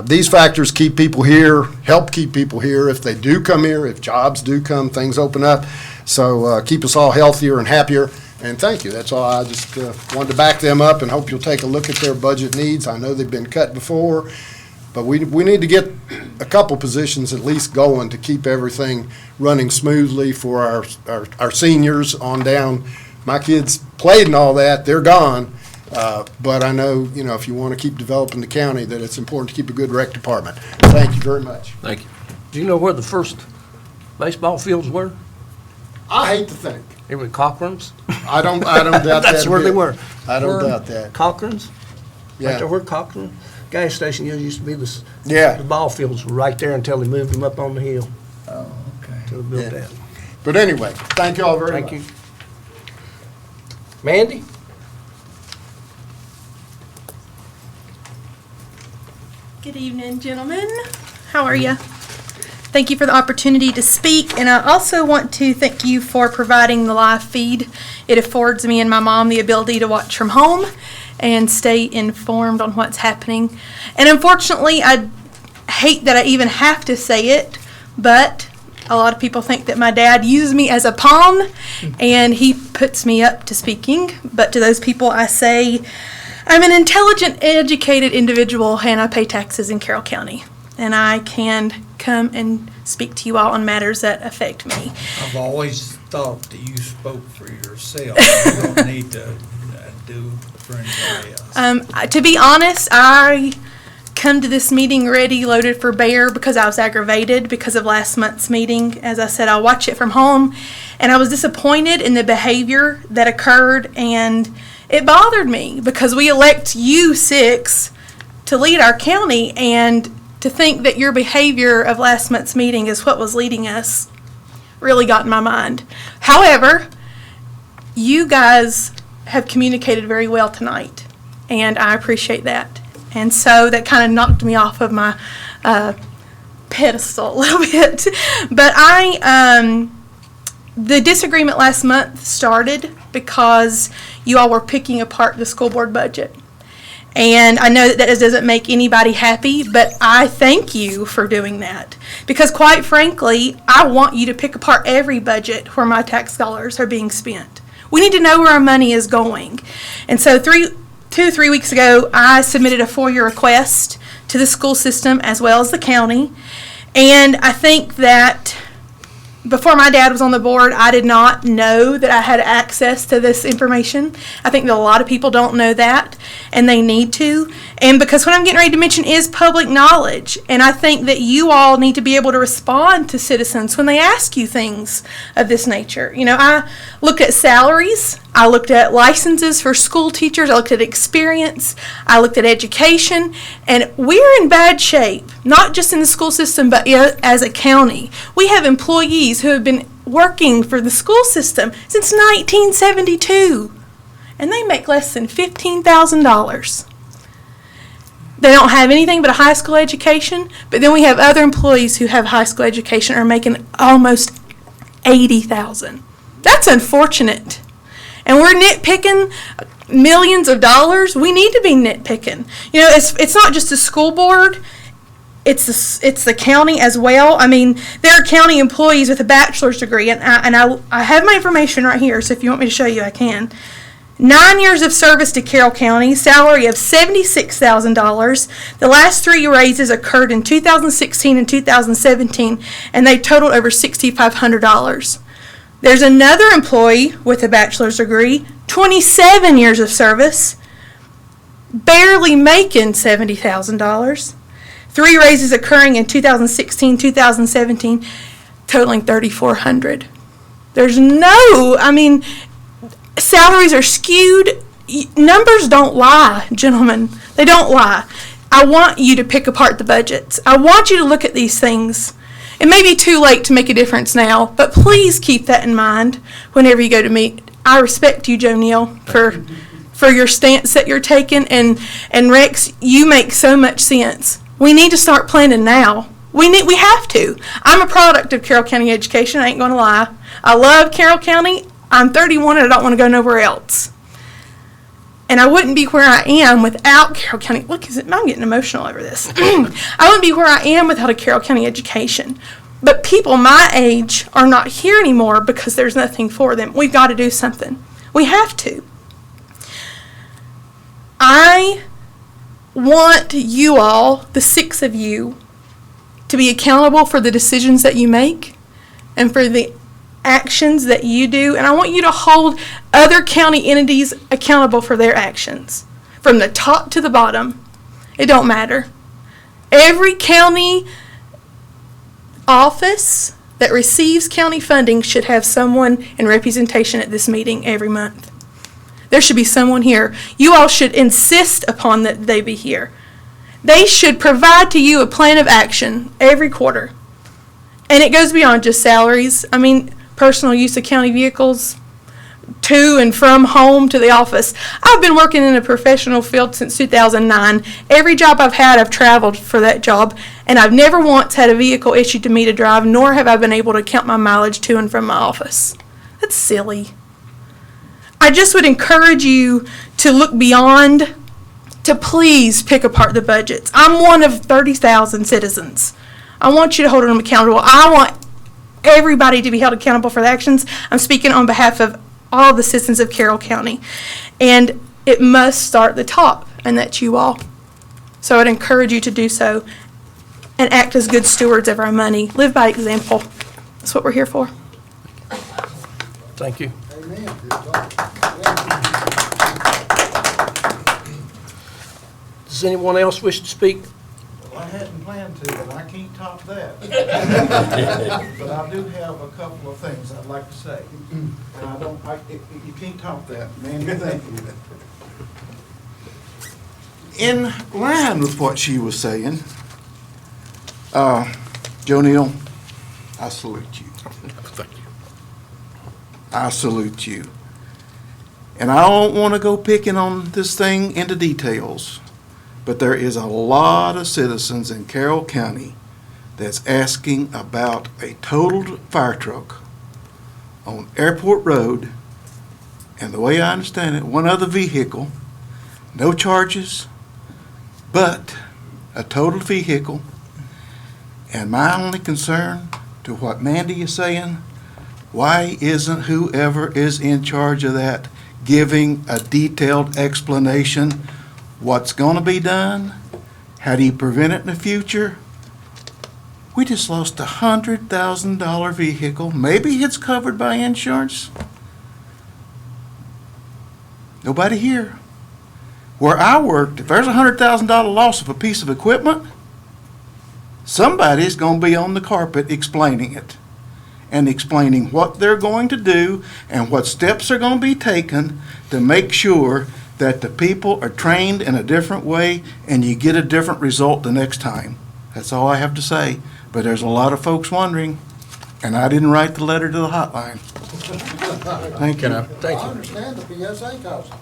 these factors keep people here, help keep people here if they do come here, if jobs do come, things open up. So keep us all healthier and happier. And thank you. That's all. I just wanted to back them up and hope you'll take a look at their budget needs. I know they've been cut before, but we need to get a couple positions at least going to keep everything running smoothly for our seniors on down. My kids played and all that. They're gone. But I know, you know, if you want to keep developing the county, that it's important to keep a good rec department. Thank you very much. Thank you. Do you know where the first baseball fields were? I hate to think. They were Cochran's? I don't doubt that. That's where they were. I don't doubt that. Cochran's? Yeah. Right there where Cochran gas station used to be, Yeah. the ball fields were right there until they moved them up on the hill. Oh, okay. Until they built Yeah. that. But anyway, thank you all very much. Thank you. Mandy? Good evening, gentlemen. How are you? Thank you for the opportunity to speak, and I also want to thank you for providing the live feed. It affords me and my mom the ability to watch from home and stay informed on what's happening. And unfortunately, I hate that I even have to say it, but a lot of people think that my dad uses me as a pawn, and he puts me up to speaking. But to those people, I say I'm an intelligent, educated individual, and I pay taxes in Carroll County. And I can come and speak to you all on matters that affect me. I've always thought that you spoke for yourself. You don't need to do for anybody else. To be honest, I come to this meeting ready, loaded for bear, because I was aggravated because of last month's meeting. As I said, I'll watch it from home, and I was disappointed in the behavior that occurred, and it bothered me because we elect you six to lead our county, and to think that your behavior of last month's meeting is what was leading us really got in my mind. However, you guys have communicated very well tonight, and I appreciate that. And so that kind of knocked me off of my pedestal a little bit. But the disagreement last month started because you all were picking apart the school board budget. And I know that that doesn't make anybody happy, but I thank you for doing that. Because quite frankly, I want you to pick apart every budget where my tax dollars are being spent. We need to know where our money is going. And so 2 to 3 weeks ago, I submitted a FOIA request to the school system as well as the county. And I think that before my dad was on the board, I did not know that I had access to this information. I think that a lot of people don't know that, and they need to. And because what I'm getting ready to mention is public knowledge, and I think that you all need to be able to respond to citizens when they ask you things of this nature. You know, I looked at salaries, I looked at licenses for school teachers, I looked at experience, I looked at education, and we're in bad shape, not just in the school system, but as a county. We have employees who have been working for the school system since 1972, and they make less than $15,000. They don't have anything but a high school education, but then we have other employees who have high school education are making almost $80,000. That's unfortunate. And we're nitpicking millions of dollars. We need to be nitpicking. You know, it's not just the school board. It's the county as well. I mean, there are county employees with a bachelor's degree, and I have my information right here, so if you want me to show you, I can. 9 years of service to Carroll County, salary of $76,000. The last 3 raises occurred in 2016 and 2017, and they totaled over $6,500. There's another employee with a bachelor's degree, 27 years of service, barely making $70,000. 3 raises occurring in 2016, 2017, totaling $3,400. There's salaries are skewed. Numbers don't lie, gentlemen. They don't lie. I want you to pick apart the budgets. I want you to look at these things. It may be too late to make a difference now, but please keep that in mind whenever you go to meet. I respect you, Joe Neal, for your stance that you're taking, and Rex, you make so much sense. We need to start planning now. We have to. I'm a product of Carroll County education. I ain't going to lie. I love Carroll County. I'm 31 and I don't want to go nowhere else. And I wouldn't be where I am without Carroll County. Look, I'm getting emotional over this. I wouldn't be where I am without a Carroll County education. But people my age are not here anymore because there's nothing for them. We've got to do something. We have to. I want you all, the 6 of you, to be accountable for the decisions that you make and for the actions that you do, and I want you to hold other county entities accountable for their actions from the top to the bottom. It don't matter. Every county office that receives county funding should have someone in representation at this meeting every month. There should be someone here. You all should insist upon that they be here. They should provide to you a plan of action every quarter, and it goes beyond just salaries. I mean, personal use of county vehicles to and from home to the office. I've been working in a professional field since 2009. Every job I've had, I've traveled for that job, and I've never once had a vehicle issued to me to drive, nor have I been able to count my mileage to and from my office. That's silly. I just would encourage you to look beyond, to please pick apart the budgets. I'm one of 30,000 citizens. I want you to hold them accountable. I want everybody to be held accountable for the actions. I'm speaking on behalf of all the citizens of Carroll County. And it must start at the top, and that's you all. So I'd encourage you to do so and act as good stewards of our money. Live by example. That's what we're here for. Thank you. Amen. Good job. Does anyone else wish to speak? Well, I hadn't planned to, and I can't top that. But I do have a couple of things I'd like to say. And you can't top that, man. Thank you. In line with what she was saying, Joe Neal, I salute you. Thank you. I salute you. And I don't want to go picking on this thing into details, but there is a lot of citizens in Carroll County that's asking about a totaled fire truck on Airport Road, and the way I understand it, one other vehicle, no charges, but a totaled vehicle. And my only concern to what Mandy is saying, why isn't whoever is in charge of that giving a detailed explanation? What's gonna be done? How do you prevent it in the future? We just lost $100,000 vehicle. Maybe it's covered by insurance. Nobody here. Where I worked, if there's a $100,000 loss of a piece of equipment, somebody's going to be on the carpet explaining it and explaining what they're going to do and what steps are going to be taken to make sure that the people are trained in a different way and you get a different result the next time. That's all I have to say. But there's a lot of folks wondering, and I didn't write the letter to the hotline. Thank you. I understand the PSA cost.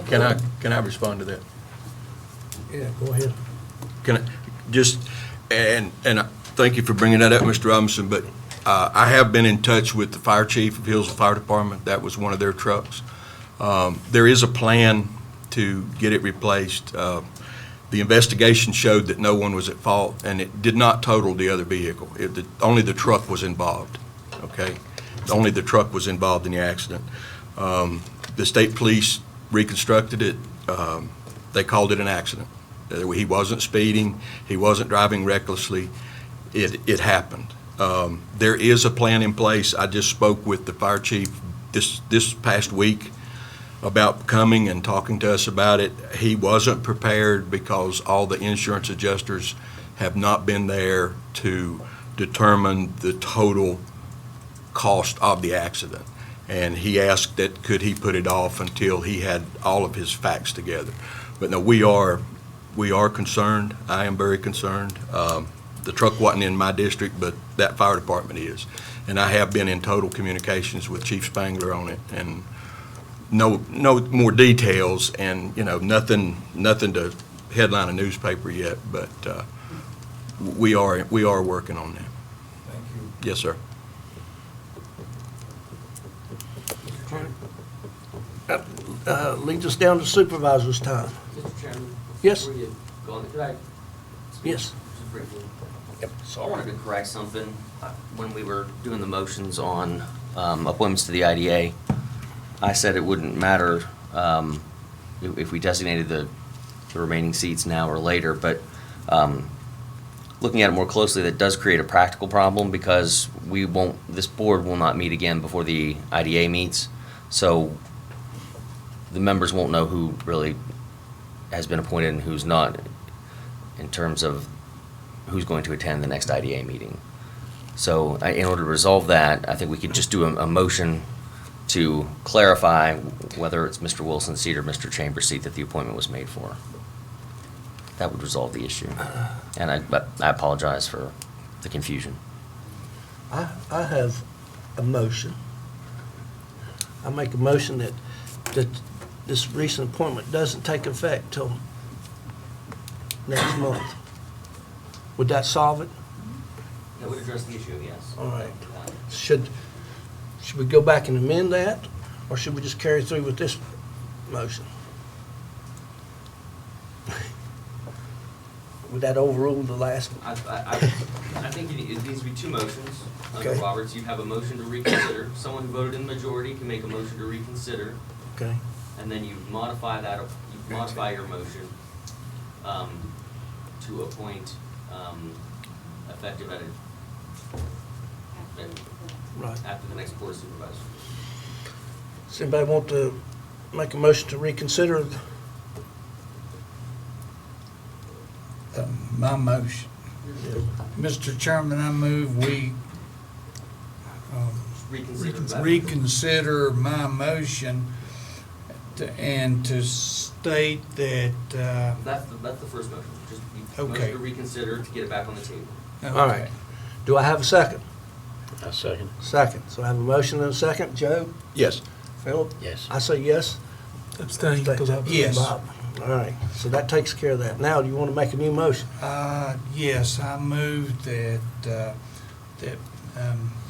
Can I respond to that? Yeah, go ahead. Can I just, and thank you for bringing that up, Mr. Robinson, but I have been in touch with the fire chief of Hillsville Fire Department. That was one of their trucks. There is a plan to get it replaced. The investigation showed that no one was at fault, and it did not total the other vehicle. Only the truck was involved, okay? Only the truck was involved in the accident. The state police reconstructed it. They called it an accident. He wasn't speeding. He wasn't driving recklessly. It happened. There is a plan in place. I just spoke with the fire chief this past week about coming and talking to us about it. He wasn't prepared because all the insurance adjusters have not been there to determine the total cost of the accident. And he asked that could he put it off until he had all of his facts together. But no, we are concerned. I am very concerned. The truck wasn't in my district, but that fire department is. And I have been in total communications with Chief Spangler on it, and no more details, and nothing to headline a newspaper yet, but we are working on that. Thank you. Yes, sir. Leads us down to supervisor's time. Mr. Chairman? Yes. Before you go on, could I speak Yes. just briefly? Yep. So I wanted to correct something. When we were doing the motions on appointments to the IDA, I said it wouldn't matter if we designated the remaining seats now or later, but looking at it more closely, that does create a practical problem because this board will not meet again before the IDA meets. So the members won't know who really has been appointed and who's not in terms of who's going to attend the next IDA meeting. So in order to resolve that, I think we could just do a motion to clarify whether it's Mr. Wilson's seat or Mr. Chambers' seat that the appointment was made for. That would resolve the issue. And I apologize for the confusion. I have a motion. I make a motion that this recent appointment doesn't take effect till next month. Would that solve it? That would address the issue, yes. All right. Should we go back and amend that, or should we just carry through with this motion? Would that overrule the last? I think it needs to be two motions under Okay. Roberts. You have a motion to reconsider. Someone who voted in the majority can make a motion to reconsider. Okay. And then you modify that, you modify your motion to appoint effective at Right. after the next Board of Supervisors. Does anybody want to make a motion to reconsider? My motion. Mr. Chairman, I move we reconsider my motion and to state that. That's the first motion. Just Okay. motion to reconsider to get it back on the table. All right. Do I have a second? A second. Second. So I have a motion and a second. Joe? Yes. Philip? Yes. I say yes. Abstain, because I was Yes. Bob. All right. So that takes care of that. Now, do you want to make a new motion? Yes, I move that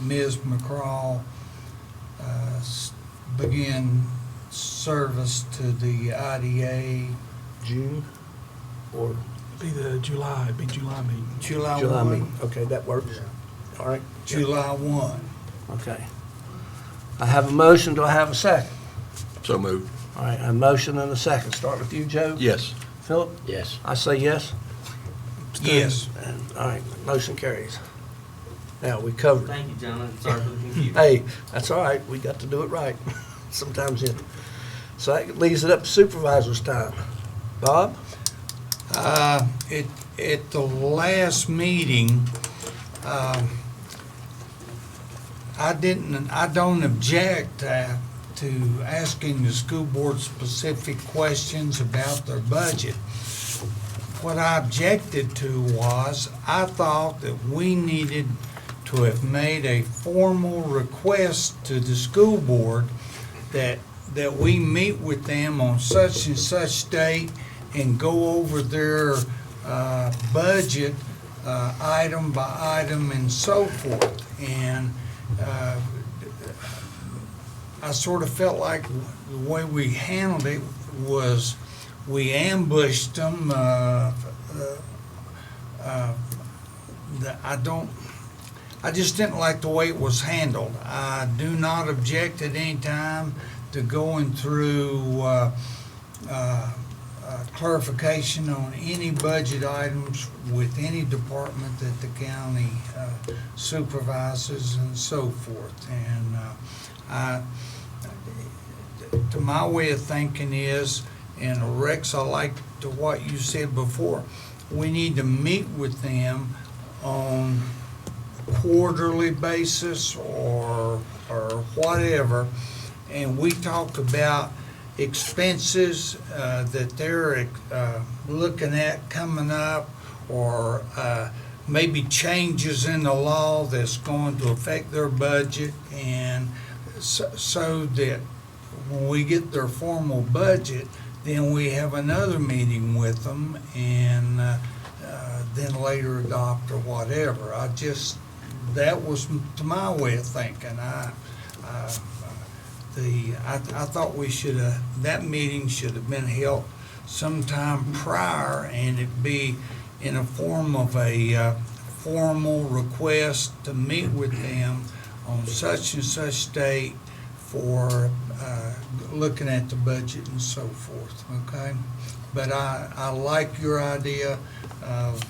Ms. McCraw begin service to the IDA June? or It'd be July meeting. July July 1. meeting? Okay, that works. All right. July 1. Okay. I have a motion. Do I have a second? So moved. All right, a motion and a second. Start with you, Joe. Yes. Philip? Yes. I say yes. Yes. And, all right, motion carries. Now, we covered. Thank you, gentlemen. Sorry for the confusion. Hey, that's all right. We got to do it right. Sometimes, yeah. So that leaves it up to supervisor's time. Bob? At the last meeting, I don't object to asking the school board specific questions about their budget. What I objected to was, I thought that we needed to have made a formal request to the school board that we meet with them on such and such date and go over their budget item by item and so forth. And I sort of felt like the way we handled it was we ambushed them. I just didn't like the way it was handled. I do not object at any time to going through clarification on any budget items with any department that the county supervises and so forth. And to my way of thinking is, and Rex, I like to what you said before, we need to meet with them on quarterly basis or whatever, and we talk about expenses that they're looking at coming up, or maybe changes in the law that's going to affect their budget, and so that when we get their formal budget, then we have another meeting with them, and then later adopt or whatever. That was to my way of thinking. I thought that meeting should have been held sometime prior, and it be in a form of a formal request to meet with them on such and such date for looking at the budget and so forth, okay? But I like your idea of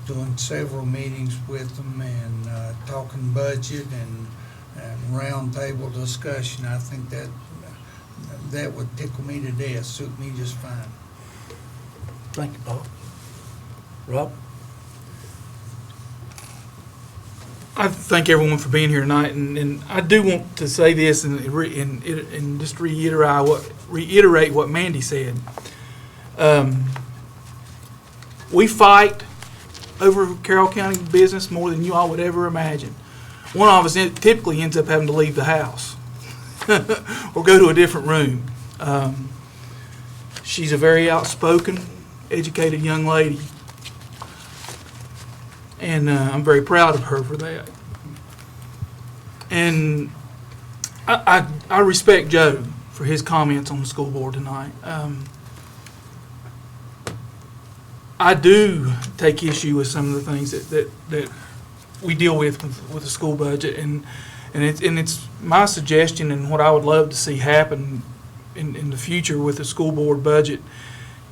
doing several meetings with them and talking budget and round table discussion. I think that would tickle me to death, suit me just fine. Thank you, Bob. Rob? I thank everyone for being here tonight, and I do want to say this and just reiterate what Mandy said. We fight over Carroll County business more than you all would ever imagine. One of us typically ends up having to leave the house or go to a different room. She's a very outspoken, educated young lady, and I'm very proud of her for that. And I respect Joe for his comments on the school board tonight. I do take issue with some of the things that we deal with the school budget, and it's my suggestion, and what I would love to see happen in the future with the school board budget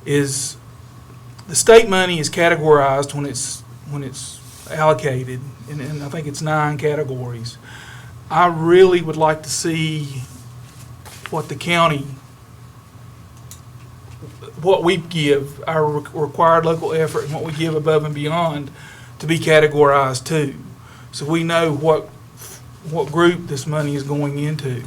is the state money is categorized when it's allocated, and I think it's 9 categories. I really would like to see what the county, what we give, our required local effort, and what we give above and beyond, to be categorized too, so we know what group this money is going into.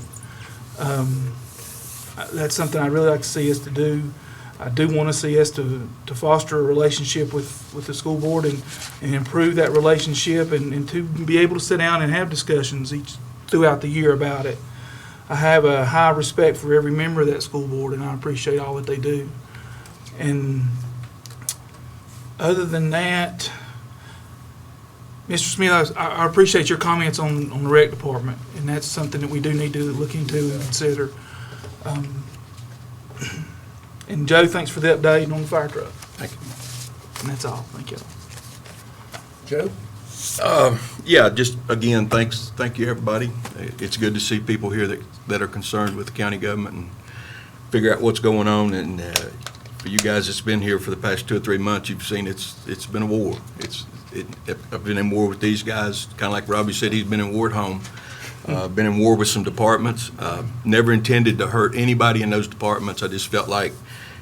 That's something I'd really like to see us to do. I do want to see us to foster a relationship with the school board and improve that relationship, and to be able to sit down and have discussions throughout the year about it. I have a high respect for every member of that school board, and I appreciate all that they do. And other than that, Mr. Smith, I appreciate your comments on the rec department, and that's something that we do need to look into and consider. And Joe, thanks for the update on the fire truck. Thank you. And that's all. Thank you. Joe? Yeah, just again, thank you, everybody. It's good to see people here that are concerned with the county government and figure out what's going on. And for you guys that's been here for the past 2 or 3 months, you've seen it's been a war. I've been in war with these guys, kind of like Robbie said, he's been in war at home. Been in war with some departments. Never intended to hurt anybody in those departments. I just felt like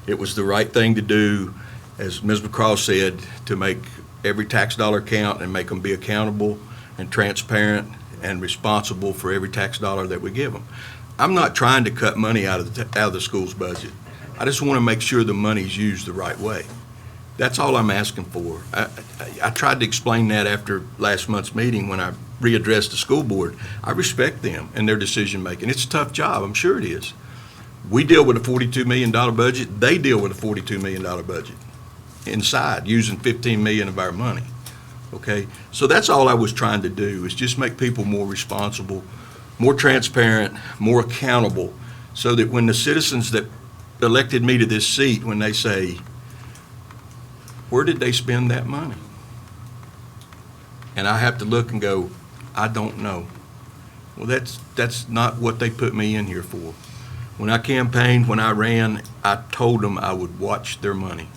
it was the right thing to do, as Ms. McCraw said, to make every tax dollar count and make them be accountable and transparent and responsible for every tax dollar that we give them. I'm not trying to cut money out of the school's budget. I just want to make sure the money's used the right way. That's all I'm asking for. I tried to explain that after last month's meeting when I readdressed the school board. I respect them and their decision-making. It's a tough job, I'm sure it is. We deal with a $42 million budget. They deal with a $42 million budget inside, using $15 million of our money, okay? So that's all I was trying to do, is just make people more responsible, more transparent, more accountable, so that when the citizens that elected me to this seat, when they say, where did they spend that money? And I have to look and go, I don't know. Well, that's not what they put me in here for. When I campaigned, when I ran, I told them I would watch their money.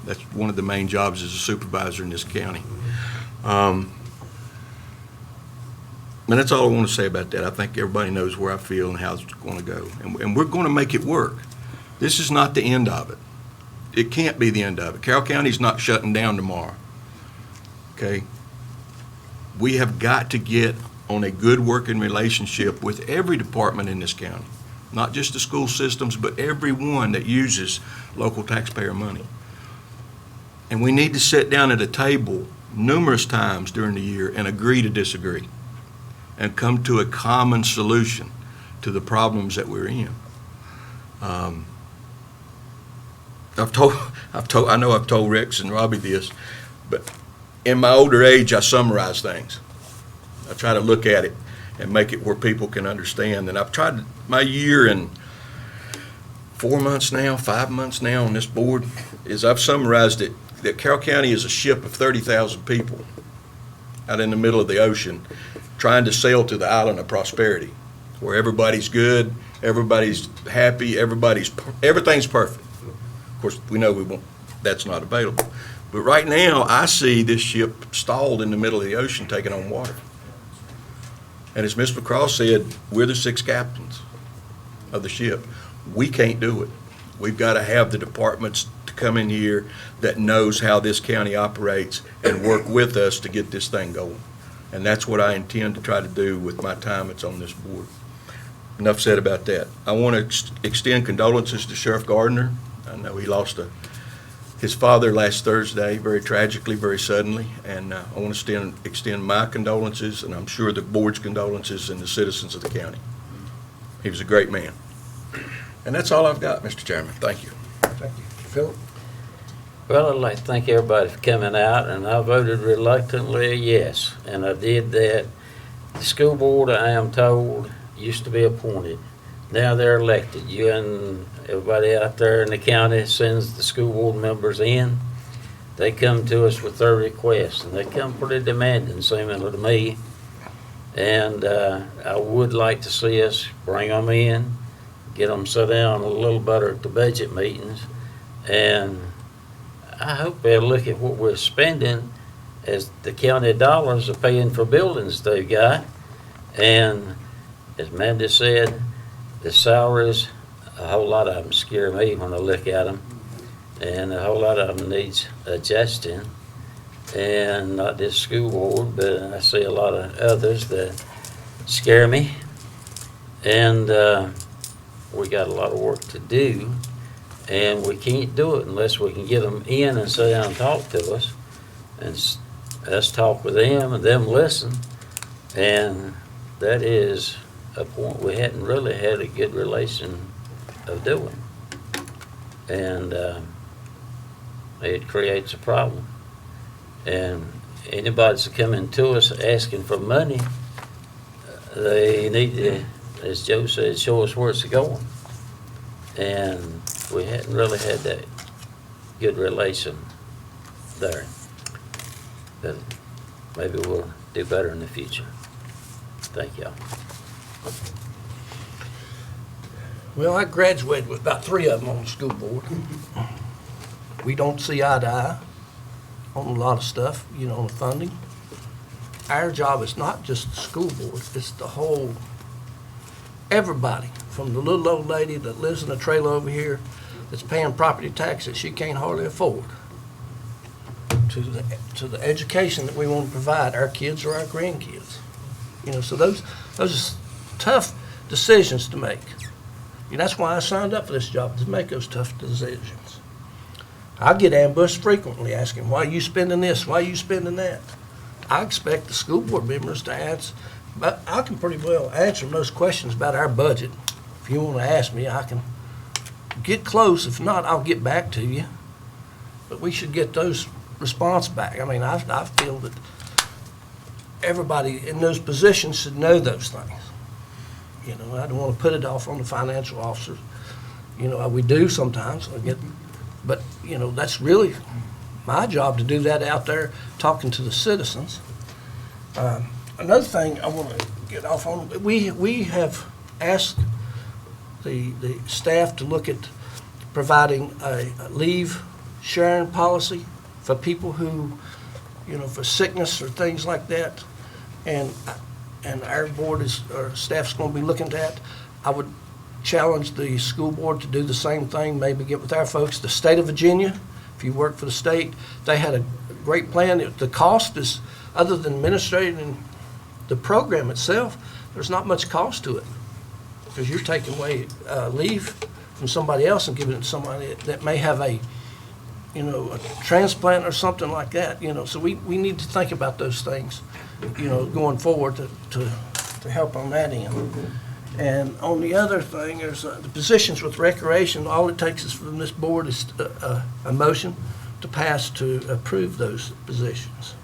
That's one of the main jobs as a supervisor in this county. And that's all I want to say about that. I think everybody knows where I feel and how it's going to go. And we're going to make it work. This is not the end of it. It can't be the end of it. Carroll County's not shutting down tomorrow, okay? We have got to get on a good working relationship with every department in this county, not just the school systems, but everyone that uses local taxpayer money. And we need to sit down at a table numerous times during the year and agree to disagree and come to a common solution to the problems that we're in. I know I've told Rex and Robbie this, but in my older age, I summarize things. I try to look at it and make it where people can understand. And I've tried my year and 4 months now, 5 months now on this board, is I've summarized it that Carroll County is a ship of 30,000 people out in the middle of the ocean trying to sail to the island of prosperity, where everybody's good, everybody's happy, everything's perfect. Of course, we know that's not available. But right now, I see this ship stalled in the middle of the ocean taking on water. And as Ms. McCraw said, we're the 6 captains of the ship. We can't do it. We've got to have the departments to come in here that knows how this county operates and work with us to get this thing going. And that's what I intend to try to do with my time that's on this board. Enough said about that. I want to extend condolences to Sheriff Gardner. I know he lost his father last Thursday, very tragically, very suddenly, and I want to extend my condolences, and I'm sure the board's condolences, and the citizens of the county. He was a great man. And that's all I've got, Mr. Chairman. Thank you. Thank you. Philip? Well, I'd like to thank everybody for coming out, and I voted reluctantly yes, and I did that. The school board, I am told, used to be appointed. Now they're elected. You and everybody out there in the county sends the school board members in. They come to us with their requests, and they come pretty demanding, similar to me. And I would like to see us bring them in, get them sit down a little better at the budget meetings, and I hope they'll look at what we're spending as the county dollars are paying for buildings they've got. And as Mandy said, the salaries, a whole lot of them scare me when I look at them, and a whole lot of them needs adjusting. And not this school board, but I see a lot of others that scare me. And we got a lot of work to do, and we can't do it unless we can get them in and sit down and talk to us, and us talk with them and them listen. And that is a point we hadn't really had a good relation of doing. And it creates a problem. And anybody that's coming to us asking for money, they need to, as Joe said, show us where it's going. And we hadn't really had that. good relation there. But maybe we'll do better in the future. Thank y'all. Well, I graduated with about 3 of them on the school board. We don't see eye to eye on a lot of stuff, on the funding. Our job is not just the school board, it's the whole, everybody, from the little old lady that lives in a trailer over here that's paying property tax that she can't hardly afford, to the education that we want to provide our kids or our grandkids. So those are tough decisions to make. And that's why I signed up for this job, to make those tough decisions. I get ambushed frequently asking, why are you spending this? Why are you spending that? I expect the school board members to answer, but I can pretty well answer most questions about our budget. If you want to ask me, I can get close. If not, I'll get back to you. But we should get those response back. I mean, I feel that everybody in those positions should know those things. I don't want to put it off on the financial officers. We do sometimes, but that's really my job to do that out there, talking to the citizens. Another thing I want to get off on, we have asked the staff to look at providing a leave sharing policy for people who, for sickness or things like that. And our board our staff's going to be looking at that. I would challenge the school board to do the same thing, maybe get with our folks. The state of Virginia, if you work for the state, they had a great plan. The cost is, other than administrating the program itself, there's not much cost to it, because you're taking away leave from somebody else and giving it to somebody that may have a transplant or something like that. So we need to think about those things, going forward to help on that end. And on the other thing, there's the positions with recreation. All it takes is from this board is a motion to pass to approve those positions.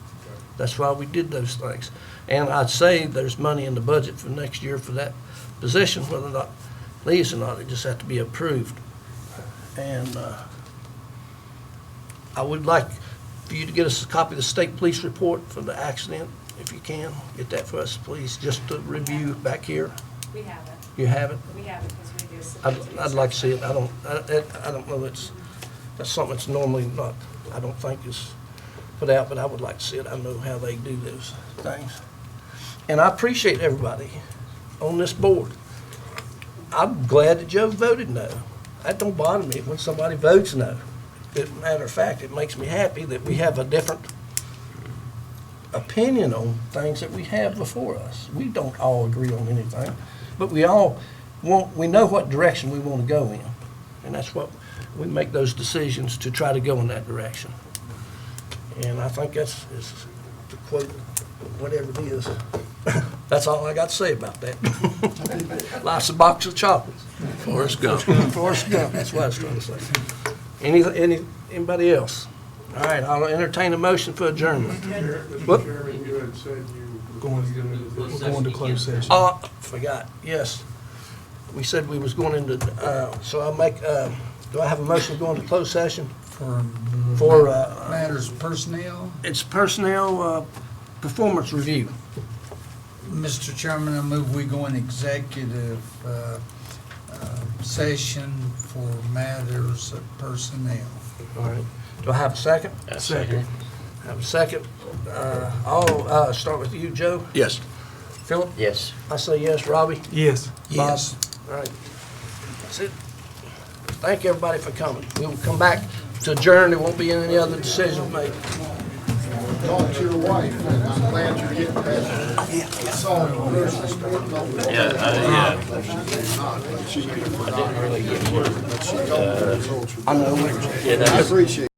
That's why we did those things. And I'd say there's money in the budget for next year for that position, whether or not leaves or not, it just has to be approved. And I would like for you to get us a copy of the state police report for the accident, if you can. Get that for us, please, just to review back here. We have it. You have it? We have it because we do submit I'd like to see it. I don't know, that's something that's normally not, I don't think is put out, but I would like to see it. I know how they do those things. And I appreciate everybody on this board. I'm glad that Joe voted no. That don't bother me when somebody votes no. As a matter of fact, it makes me happy that we have a different opinion on things that we have before us. We don't all agree on anything, but we know what direction we want to go in. And that's what we make those decisions to try to go in that direction. And I think that's to quote whatever it is. That's all I got to say about that. Life's a box of chocolates. Forrest Gump. Forrest Gump, that's what I was trying to say. Anybody else? All right, I'll entertain a motion for adjournment. Mr. Chairman, you had said you were going to closed session. Oh, forgot, yes. We said we was going into, so I'll make, do I have a motion to go into closed session? For matters of personnel. It's personnel performance review. Mr. Chairman, I move we go in executive session for matters of personnel. All right. Do I have a second? Second. Have a second. I'll start with you, Joe. Yes. Philip? Yes. I say yes. Robbie? Yes. Yes. All right. That's it. Thank everybody for coming. We'll come back to adjourn. There won't be any other decisions made. Talk to your wife, and I'm glad you're getting better. I saw her in the grocery store. Yeah. She didn't really get word, but she told me the results were I know. good. I appreciate it.